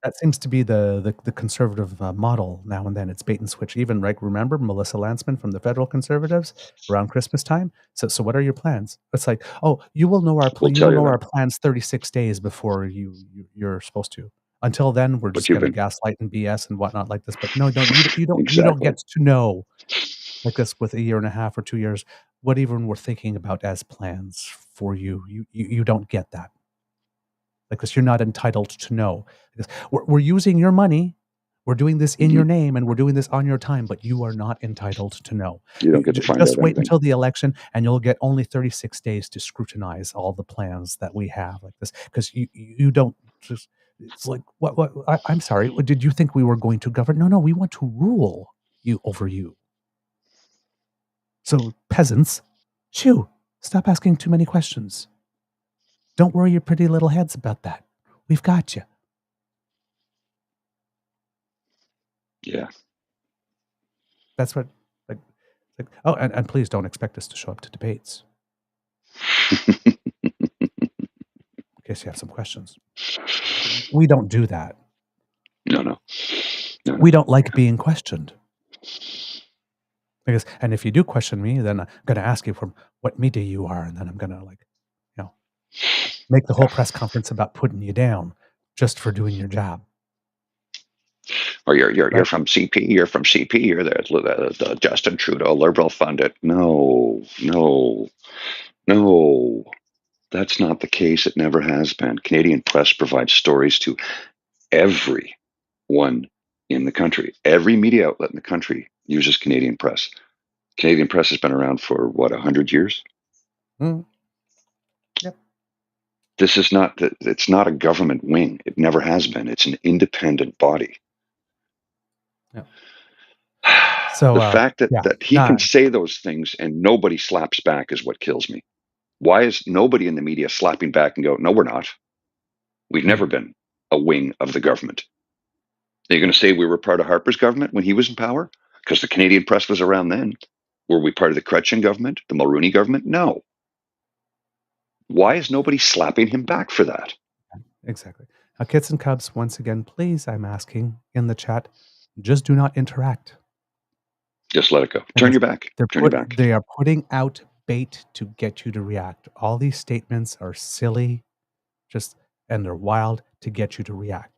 That seems to be the conservative model now and then. It's bait and switch. Even, right? Remember Melissa Lantsman from the Federal Conservatives around Christmas time? So what are your plans? It's like, oh, you will know our plans 36 days before you're supposed to. Until then, we're But just you've going to been gaslight and BS and whatnot like this. But no, you don't exactly. get to know like this with a year and a half or 2 years what even we're thinking about as plans for you. You don't get that because you're not entitled to know. Because we're using your money. We're doing this in Hmm. your name and we're doing this on your time, but you are not entitled to know. You don't get to find Just out wait anything. until the election and you'll get only 36 days to scrutinize all the plans that we have like this because you don't just, it's like, I'm sorry, did you think we were going to govern? No, we want to rule you over you. So peasants, shoo, stop asking too many questions. Don't worry your pretty little heads about that. We've got you. Yeah. That's what, like oh, and please don't expect us to show up to debates in case you have some questions. We don't do that. No. We don't like being questioned. Because, and if you do question me, then I'm going to ask you from what media you are, and then I'm going to make the whole press conference about putting you down just for doing your job. Or you're Right? from CP. You're from CP. You're the Justin Trudeau liberal funded. No. That's not the case. It never has been. Canadian press provides stories to everyone in the country. Every media outlet in the country uses Canadian press. Canadian press has been around for 100 years. Mm. Yep. This is not it's not a government wing. It never has been. It's an independent body. Yep. So the fact that he can nah, say those things and nobody slaps back is what kills me. Why is nobody in the media slapping back and go, no, we're not. We've never been a wing of the government. Are you going to say we were part of Harper's government when he was in power? Because the Canadian press was around then. Were we part of the Chrétien government, the Mulroney government? No. Why is nobody slapping him back for that? exactly. Kits and Cubs, once again, please, I'm asking in the chat, just do not interact. Just let it go. Turn your back. Turn your back. They are putting out bait to get you to react. All these statements are silly, and they're wild to get you to react.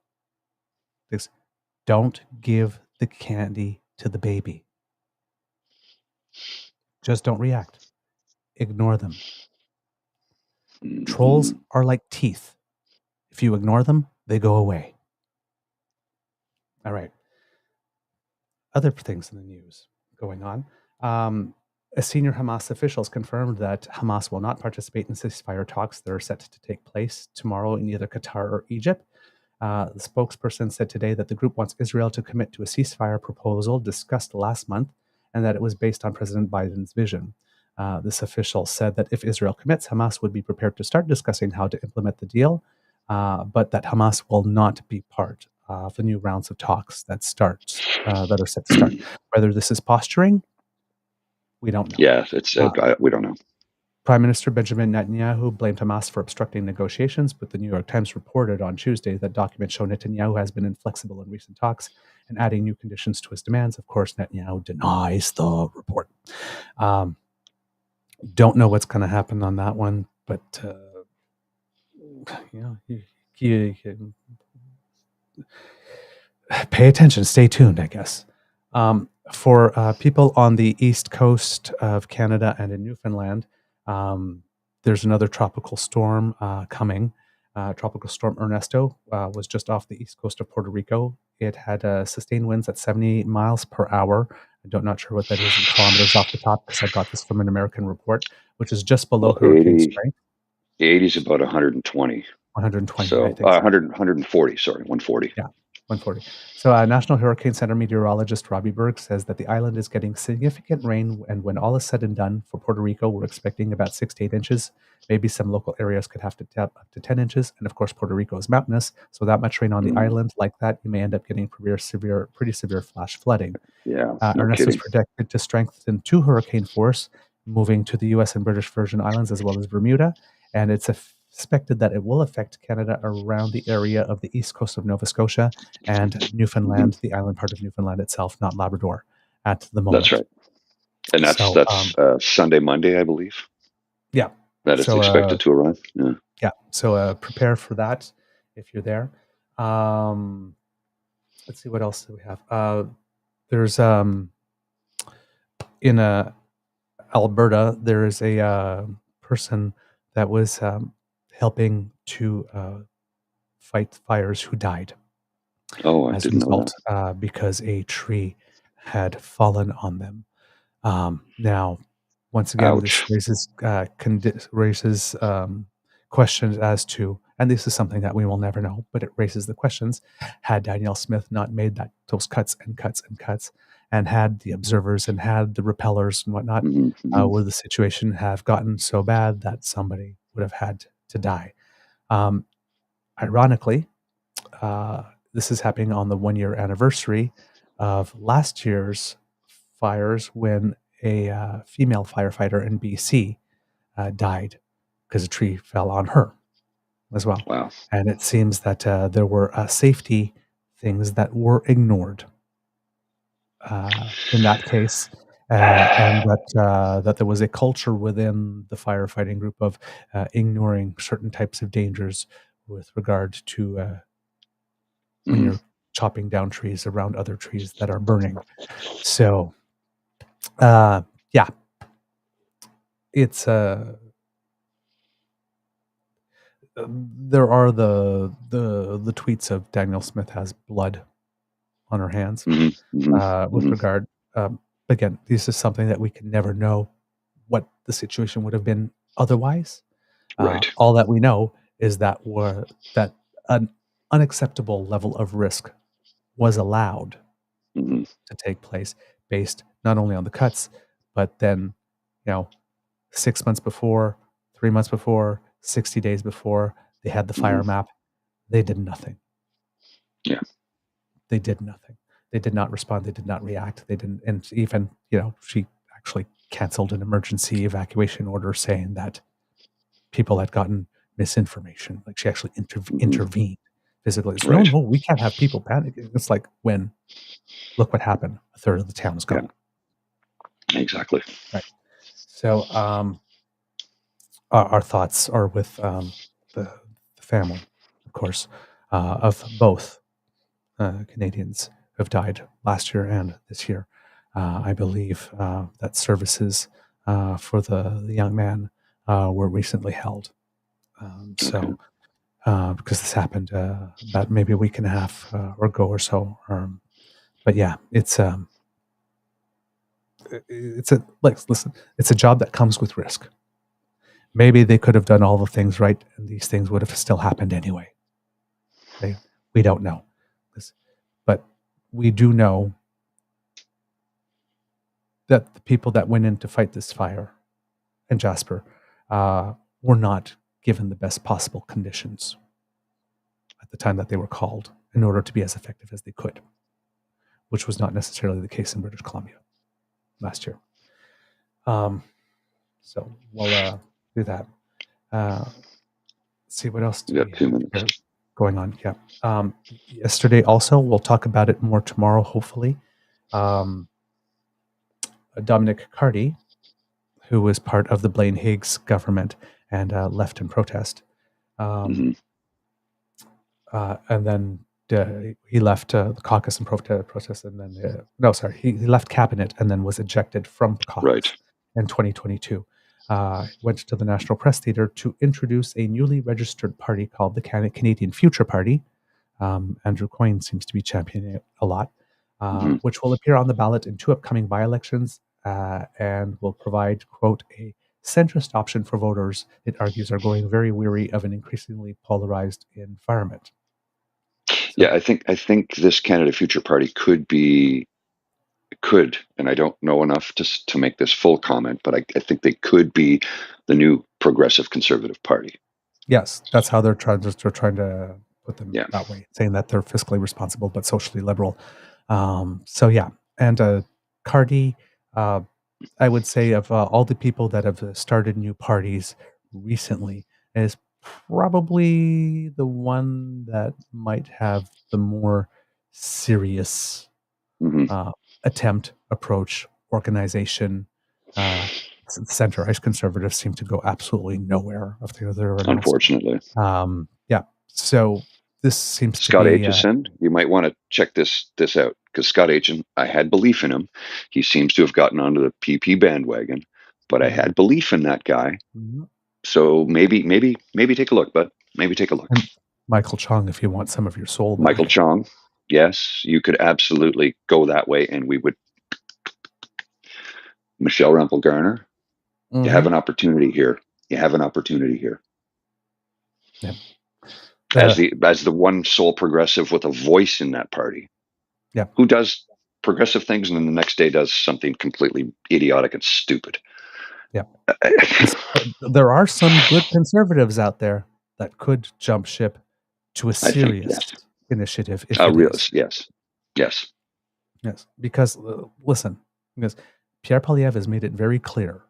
Don't give the candy to the baby. Just don't react. Ignore them. Mm-hmm. Trolls are like teeth. If you ignore them, they go away. All right. Other things in the news going on. A senior Hamas officials confirmed that Hamas will not participate in ceasefire talks that are set to take place tomorrow in either Qatar or Egypt. The spokesperson said today that the group wants Israel to commit to a ceasefire proposal discussed last month and that it was based on President Biden's vision. This official said that if Israel commits, Hamas would be prepared to start discussing how to implement the deal, but that Hamas will not be part of the new rounds of talks that are set to start. Whether this is posturing, we don't know. Yeah, we don't know. Prime Minister Benjamin Netanyahu blamed Hamas for obstructing negotiations, but the New York Times reported on Tuesday that documents show Netanyahu has been inflexible in recent talks and adding new conditions to his demands. Of course, Netanyahu denies the report. Don't know what's going to happen on that one, but you can pay attention, stay tuned, I guess. For people on the east coast of Canada and in Newfoundland, there's another tropical storm coming. Tropical Storm Ernesto was just off the east coast of Puerto Rico. It had sustained winds at 70 miles per hour. Not sure what that is in kilometers off the top because I got this from an American report, which is just below hurricane strength. 80 is about 120. 120, so, I think. 140, sorry, 140. Yeah. 140. So National Hurricane Center meteorologist Robbie Berg says that the island is getting significant rain, and when all is said and done, for Puerto Rico, we're expecting about 6 to 8 inches. Maybe some local areas could have to tap up to 10 inches, and of course, Puerto Rico is mountainous, so that much rain on the island like that, you may end up getting pretty severe flash flooding. Yeah, Ernesto is projected to strengthen to hurricane force, moving to the U.S. and British Virgin Islands as well as Bermuda, and it's expected that it will affect Canada around the area of the east coast of Nova Scotia and Newfoundland, the island part of Newfoundland itself, not Labrador, at the moment. That's right. And that's Sunday, Monday, I believe. Yeah. That is expected to arrive. Yeah. So prepare for that if you're there. Let's see what else do we have. There's in Alberta, there is a person that was helping to fight fires who died Oh, I as a didn't know result that. because a tree had fallen on them. Now, once again, this Ouch. raises questions as to, and this is something that we will never know, but it raises the questions: had Danielle Smith not made those cuts and cuts and cuts, and had the observers and had the repellers and whatnot, Hmm. Hmm. would the situation have gotten so bad that somebody would have had to die? Um, Ironically, uh, this is happening on the 1 year anniversary of last year's fires when a female firefighter in BC died because a tree fell on her as well. Wow. And it seems that there were safety things that were ignored in that case. And that there was a culture within the firefighting group of ignoring certain types of dangers with regard to when Hmm. you're chopping down trees around other trees that are burning. So, yeah, it's there are the tweets of Danielle Smith has blood on her hands Hmm. Hmm. with Hmm. regard. Again, this is something that we can never know what the situation would have been otherwise. Right. All that we know is that that an unacceptable level of risk was allowed Hmm. to take place based not only on the cuts, but then, 6 months before, 3 months before, 60 days before they had the Hmm. fire map, they did nothing. Yeah. They did nothing. They did not respond. They did not react. They didn't, and even, she actually canceled an emergency evacuation order saying that people had gotten misinformation. Like she actually Hmm. intervened physically. It's no, Right. no, we can't have people panicking. It's like when, look what happened. A third of the town is Yeah. gone. Exactly. Right. So, our thoughts are with the family, of course, of both Canadians who have died last year and this year. I believe that services for the young man were recently held. Okay. Because this happened about maybe a week and a half ago or so. But yeah, it's a like listen, it's a job that comes with risk. Maybe they could have done all the things right, and these things would have still happened anyway. We don't know, but we do know that the people that went in to fight this fire in Jasper were not given the best possible conditions at the time that they were called in order to be as effective as they could, which was not necessarily the case in British Columbia last year. So we'll do that. See what else We do got we 2 minutes. have here going on. Yeah. Yesterday also, we'll talk about it more tomorrow, hopefully. Dominic Carty, who was part of the Blaine Higgs government and left in protest. Hmm. And then he left the caucus and protest, and then no, sorry, he left cabinet and then was ejected from the Right. caucus in 2022. Went to the National Press Theatre to introduce a newly registered party called the Canadian Future Party. Andrew Coyne seems to be championing it a lot, Hmm. which will appear on the ballot in 2 upcoming by-elections and will provide, quote, a centrist option for voters, it argues, are growing very weary of an increasingly polarized environment. Yeah, So, I think this Canada Future Party could, and I don't know enough to make this full comment, but I think they could be the new progressive conservative party. yes, that's how they're trying to put them Yeah. that way, saying that they're fiscally responsible but socially liberal. So yeah, and Cardi, uh, I would say of all the people that have started new parties recently, is probably the one that might have the more serious Hmm. uh, attempt, approach, organization. Center ice conservatives seem to go absolutely nowhere after their announcement. Unfortunately. Yeah. So this seems to Scott be Aitchison, you might want to check this out, because Scott Aitchison, I had belief in him. He seems to have gotten onto the PP bandwagon, but I had belief in that guy. So maybe take a look, bud. Maybe take a look. And Michael Chong, if you want some of your soul back. Michael Chong, yes, you could absolutely go that way, and we would. Michelle Rempel-Garner, you have an opportunity here. Yeah. As the one sole progressive with a voice in that party. Yeah. Who does progressive things and then the next day does something completely idiotic and stupid. Yeah. There are some good conservatives out there that could jump ship to a serious initiative. Yes. Because listen, because Pierre Poilievre has made it very clear.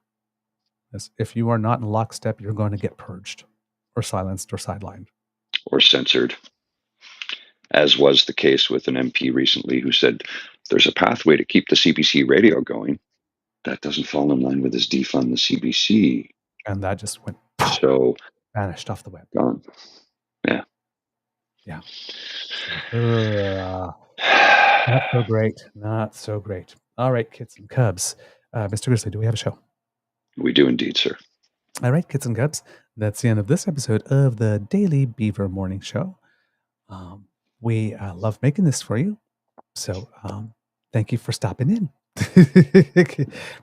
If you are not in lockstep, you're going to get purged or silenced or sidelined. Or censored. As was the case with an MP recently who said there's a pathway to keep the CBC radio going. That doesn't fall in line with his defund the CBC. And that just went vanished off the web. Gone. Yeah. Yeah. Not so great. All right, kids and cubs. Mr. Grizzly, do we have a show? We do indeed, sir. All right, kids and cubs. That's the end of this episode of the Daily Beaver Morning Show. We love making this for you. So thank you for stopping in.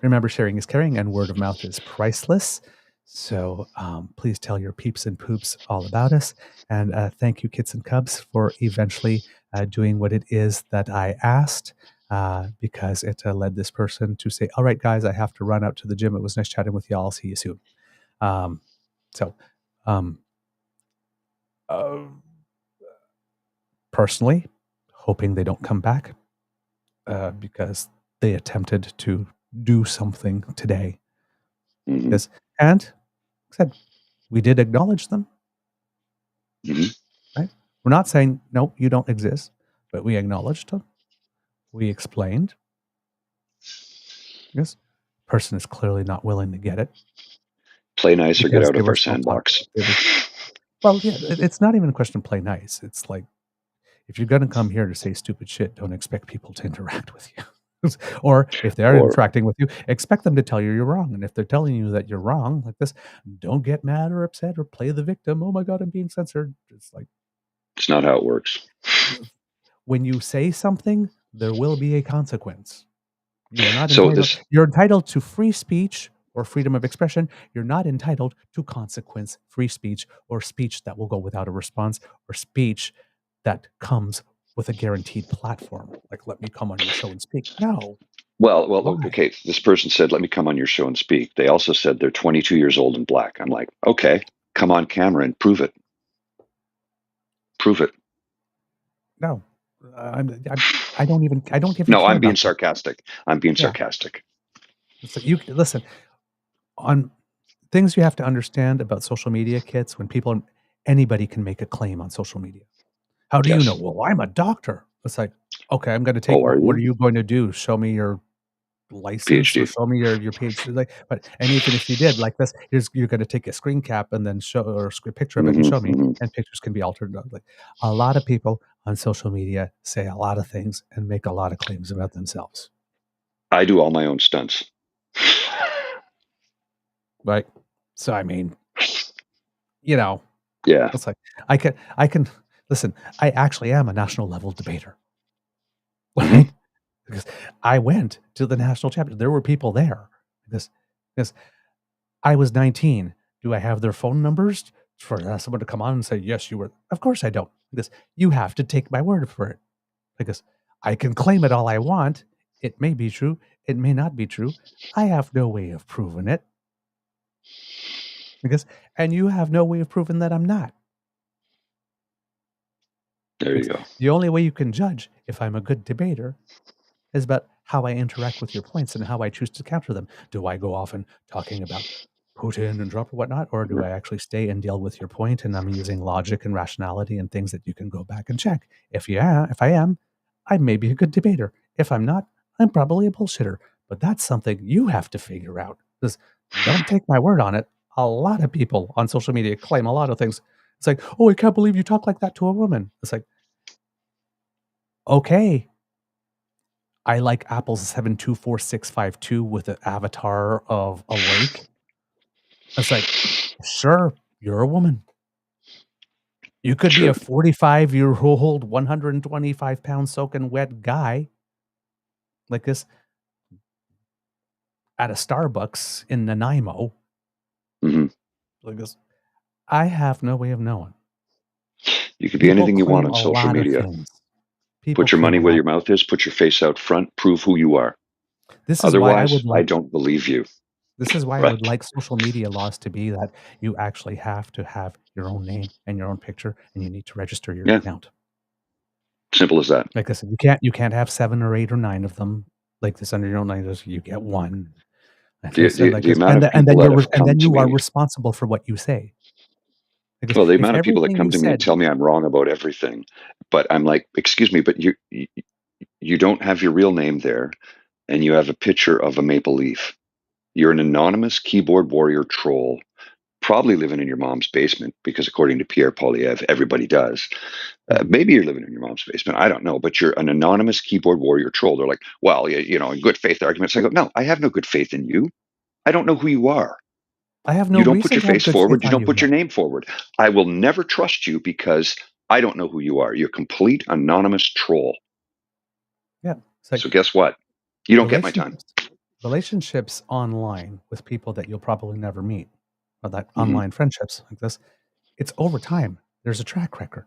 Remember, sharing is caring and word of mouth is priceless. So please tell your peeps and poops all about us. And thank you, kids and cubs, for eventually doing what it is that I asked, because it led this person to say, all right, guys, I have to run out to the gym. It was nice chatting with y'all. I'll see you soon. Personally, hoping they don't come back because they attempted to do something today. And said, we did acknowledge them. Right? We're not saying, no, you don't exist, but we acknowledged them. We explained. Yes. Person is clearly not willing to get it. Play nice or get out of our sandbox. Well, yeah, it's not even a question of play nice. It's like, if you're going to come here to say stupid shit, don't expect people to interact with you. Or if they are interacting with you, expect them to tell you you're wrong. And if they're telling you that you're wrong like this, don't get mad or upset or play the victim. Oh my God, I'm being censored. It's like, it's not how it works. When you say something, there will be a consequence. You're not entitled. You're entitled to free speech or freedom of expression. You're not entitled to consequence-free speech or speech that will go without a response or speech that comes with a guaranteed platform. Like, let me come on your show and speak. No. Well, okay. This person said, let me come on your show and speak. They also said they're 22 years old and black. I'm like, okay, come on camera and prove it. Prove it. No. I don't give. No, I'm being sarcastic. Sarcastic. So listen, on things you have to understand about social media, kids, when anybody can make a claim on social media. How do you know? Well, I'm a doctor. It's like, okay, I'm going to take, what are you going to do? Show me your license PhD. Or show me your PhD. And even if you did like this, you're going to take a screen cap and then show, or a picture of it and show me, and pictures can be altered. Like, a lot of people on social media say a lot of things and make a lot of claims about themselves. I do all my own stunts. Right. So, I mean, yeah, it's like, I can listen, I actually am a national level debater. Right? Because I went to the national chapter. There were people there. Because I was 19. Do I have their phone numbers for someone to come on and say, yes, you were? Of course I don't. Because you have to take my word for it. Because I can claim it all I want. It may be true. It may not be true. I have no way of proving it. And you have no way of proving that I'm not. There you go. The only way you can judge if I'm a good debater is about how I interact with your points and how I choose to counter them. Do I go off and talking about Putin and Trump or whatnot, or do I actually stay and deal with your point and I'm using logic and rationality and things that you can go back and check? If I am, I may be a good debater. If I'm not, I'm probably a bullshitter. But that's something you have to figure out. Because don't take my word on it. A lot of people on social media claim a lot of things. It's like, oh, I can't believe you talk like that to a woman. It's like, okay. I like Apple's 724652 with an avatar of a lake. It's like, sure, you're a woman. You could be a 45-year-old, 125-pound soaking wet guy like this at a Starbucks in Nanaimo. Mm-hmm. Like this. I have no way of knowing. You could be anything you want on a social lot of media. things. Put your money where your mouth is. Put your face out front. Prove who you are. This is Otherwise, why I don't believe you. This is why I Right. would like social media laws to be that you actually have to have your own name and your own picture, and you need to register your account. Simple as that. Like I said, you can't have 7 or 8 or 9 of them like this under your own name. You get one. The amount of people that have come to me, you are responsible for what you say. Because well, the amount of people that everything come you to me and said, tell me I'm wrong about everything, but I'm like, excuse me, but you don't have your real name there, and you have a picture of a maple leaf. You're an anonymous keyboard warrior troll, probably living in your mom's basement, because according to Pierre Poilievre, everybody does. Maybe you're living in your mom's basement. I don't know, but you're an anonymous keyboard warrior troll. They're like, well, you know, in good faith arguments. I go, no, I have no good faith in you. I don't know who you are. I have no You don't reason put your to have face good forward. faith You on don't you put your yet. name forward. I will never trust you because I don't know who you are. You're a complete anonymous troll. Yeah. It's like, so guess what? You don't get my time. Relationships online with people that you'll probably never meet, or that online friendships like this, it's over time. There's a track record.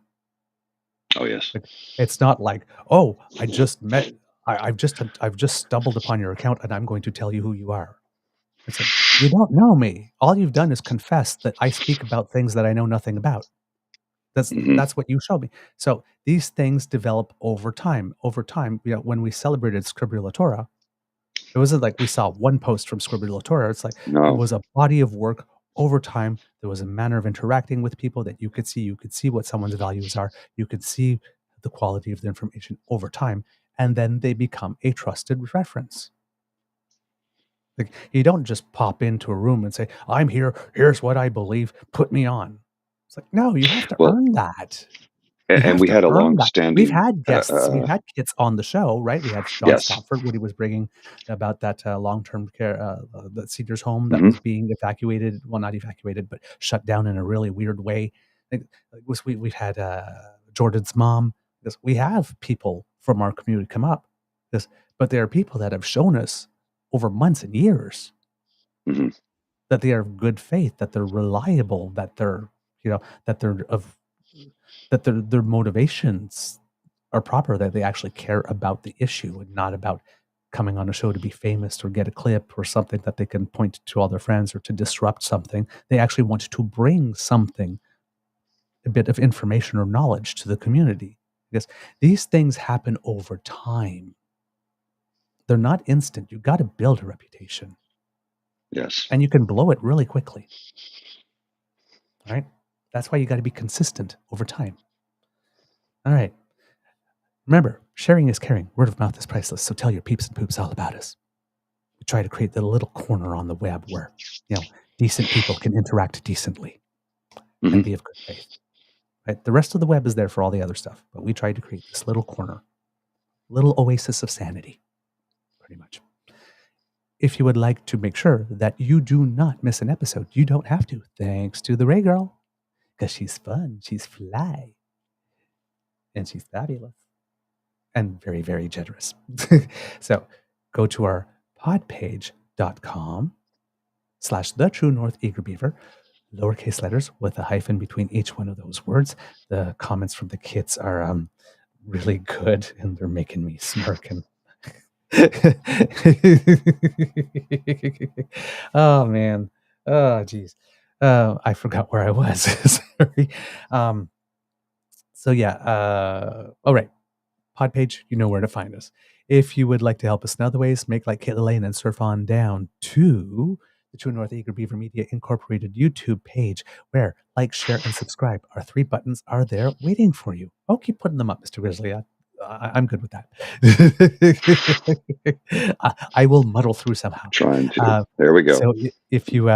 Oh yes. Like, it's not like, oh, I just met. I've just stumbled upon your account and I'm going to tell you who you are. It's like, you don't know me. All you've done is confess that I speak about things that I know nothing about. That's what you showed me. So these things develop over time. Over time, you know, when we celebrated Scribulatura, it wasn't like we saw one post from Scribulatura. It's like it was a body of work over time. There was a manner of interacting with people that you could see. You could see what someone's values are. You could see the quality of the information over time, and then they become a trusted reference. Like, you don't just pop into a room and say, "I'm here. Here's what I believe. Put me on." It's like, no, you have to earn that. And we had a long-standing. We've had guests, we've had kids on the show, right? We had John Stopford when he was bringing about that long-term care, the seniors home that was being evacuated. Well, not evacuated, but shut down in a really weird way. We've had Jordan's mom. We have people from our community come up, but there are people that have shown us over months and years that they are of good faith, that they're reliable, that they're, you know, that they're of. That their motivations are proper, that they actually care about the issue and not about coming on a show to be famous or get a clip or something that they can point to all their friends or to disrupt something. They actually want to bring something, a bit of information or knowledge to the community. Because these things happen over time. They're not instant. You've got to build a reputation. Yes. And you can blow it really quickly. All right? That's why you got to be consistent over time. All right. Remember, sharing is caring. Word of mouth is priceless. So tell your peeps and poops all about us. We try to create the little corner on the web where, you know, decent people can interact decently and be of good faith. Right? The rest of the web is there for all the other stuff, but we try to create this little corner, little oasis of sanity, pretty much. If you would like to make sure that you do not miss an episode, you don't have to, thanks to the Ray Girl, because she's fun, she's fly, and she's fabulous. And very, very generous. So go to our podpage.com/The True North Eager Beaver, lowercase letters with a hyphen between each one of those words. The comments from the kids are really good, and they're making me smirk. And oh, man. Oh, geez. I forgot where I was. Sorry. So, yeah. All right. Pod page, you know where to find us. If you would like to help us in other ways, make like Kit Lane and surf on down to the True North Eager Beaver Media Incorporated YouTube page, where like, share, and subscribe. Our 3 buttons are there waiting for you. Oh, keep putting them up, Mr. Grizzly. I'm good with that. I will muddle through somehow. Trying to. There we go. So if you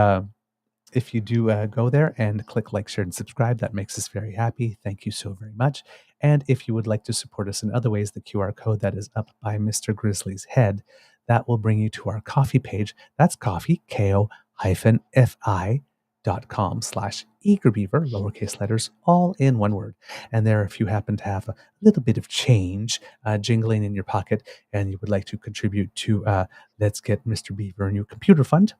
if you do go there and click like, share, and subscribe, that makes us very happy. Thank you so very much. And if you would like to support us in other ways, the QR code that is up by Mr. Grizzly's head, that will bring you to our Ko-fi page. That's coffee, ko-fi.com/eagerbeaver, lowercase letters, all in one word. And there, if you happen to have a little bit of change jingling in your pocket and you would like to contribute to Let's Get Mr. Beaver a New Computer Fund,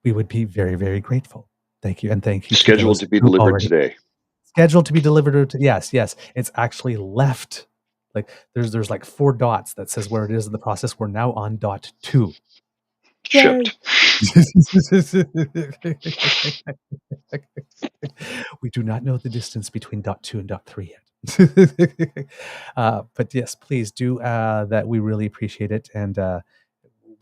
we would be very, very grateful. Thank you. And thank you. Scheduled to be delivered today. Scheduled to be delivered. Yes. It's actually left. Like there's like 4 dots that says where it is in the process. We're now on dot 2. Shipped. We do not know the distance between dot 2 and dot 3 yet. But yes, please do that. We really appreciate it. And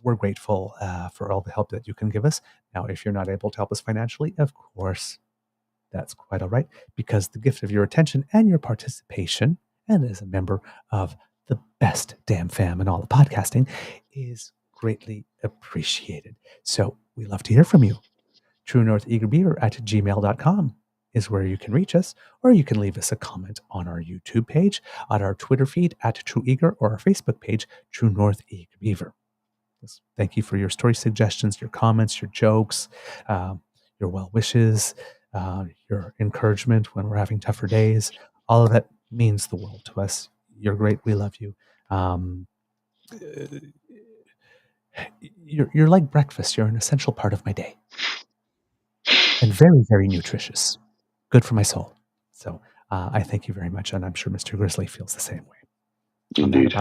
we're grateful for all the help that you can give us. Now, if you're not able to help us financially, of course, that's quite all right, because the gift of your attention and your participation, and as a member of the best damn fam in all of podcasting, is greatly appreciated. So we love to hear from you. TrueNorthEagerBeaver@gmail.com is where you can reach us, or you can leave us a comment on our YouTube page, on our Twitter feed @TrueEager, or our Facebook page, True North Eager Beaver. Thank you for your story suggestions, your comments, your jokes, your well wishes, your encouragement when we're having tougher days. All of that means the world to us. You're great. We love you. You're like breakfast. You're an essential part of my day. And very, very nutritious. Good for my soul. So I thank you very much. And I'm sure Mr. Grizzly feels the same way. Indeed.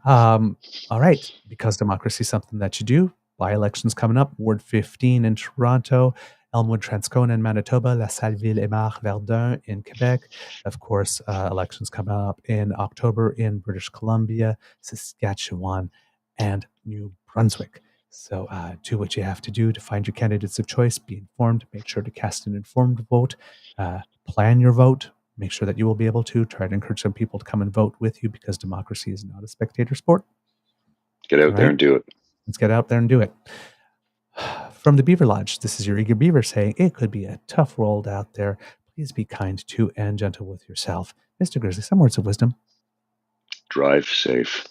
All right. Because democracy is something that you do. By-elections coming up. Ward 15 in Toronto. Elmwood, Transcona in Manitoba. La Salle-Ville-et-Marc, Verdun in Quebec. Of course, elections coming up in October in British Columbia, Saskatchewan, and New Brunswick. So do what you have to do to find your candidates of choice. Be informed. Make sure to cast an informed vote. Plan your vote. Make sure that you will be able to. Try to encourage some people to come and vote with you, because democracy is not a spectator sport. Get out there and do it. Let's get out there and do it. From the Beaver Lodge, this is your Eager Beaver saying, it could be a tough world out there. Please be kind to and gentle with yourself. Mr. Grizzly, some words of wisdom. Drive safe.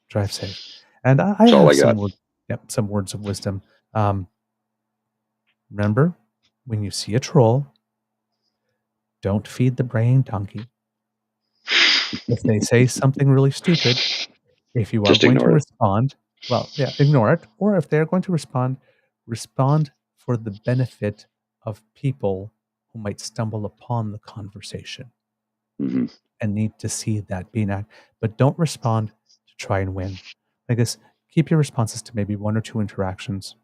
Drive safe. And I have some words of wisdom. Remember, when you see a troll, don't feed the braying donkey. If they say something really stupid, if you are going to respond, ignore it. Or if they're going to respond for the benefit of people who might stumble upon the conversation and need to see that being acted. But don't respond to try and win. I guess keep your responses to maybe 1 or 2 interactions.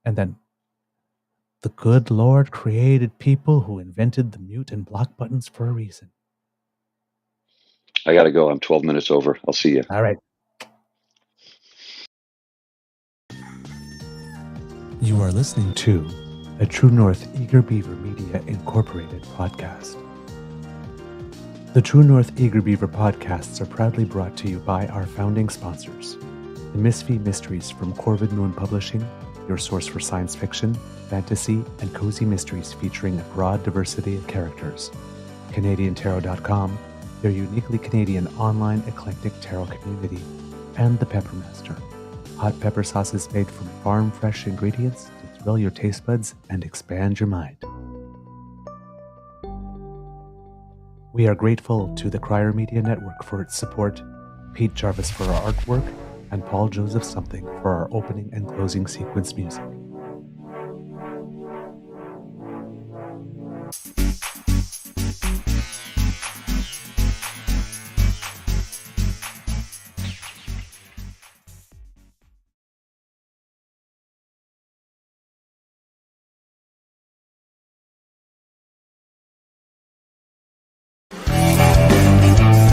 And then the good Lord created people who invented the mute and block buttons for a reason. I got to go. I'm 12 minutes over. I'll see you. All right. You are listening to a True North Eager Beaver Media Incorporated podcast. The True North Eager Beaver podcasts are proudly brought to you by our founding sponsors. The Misfit Mysteries from Corvid Moon Publishing, your source for science fiction, fantasy, and cozy mysteries featuring a broad diversity of characters. CanadianTarot.com, their uniquely Canadian online eclectic tarot community. And The Peppermaster, hot pepper sauces made from farm-fresh ingredients to thrill your taste buds and expand your mind. We are grateful to the Crier Media Network for its support, Pete Jarvis for our artwork, and Paul Joseph Something for our opening and closing sequence music.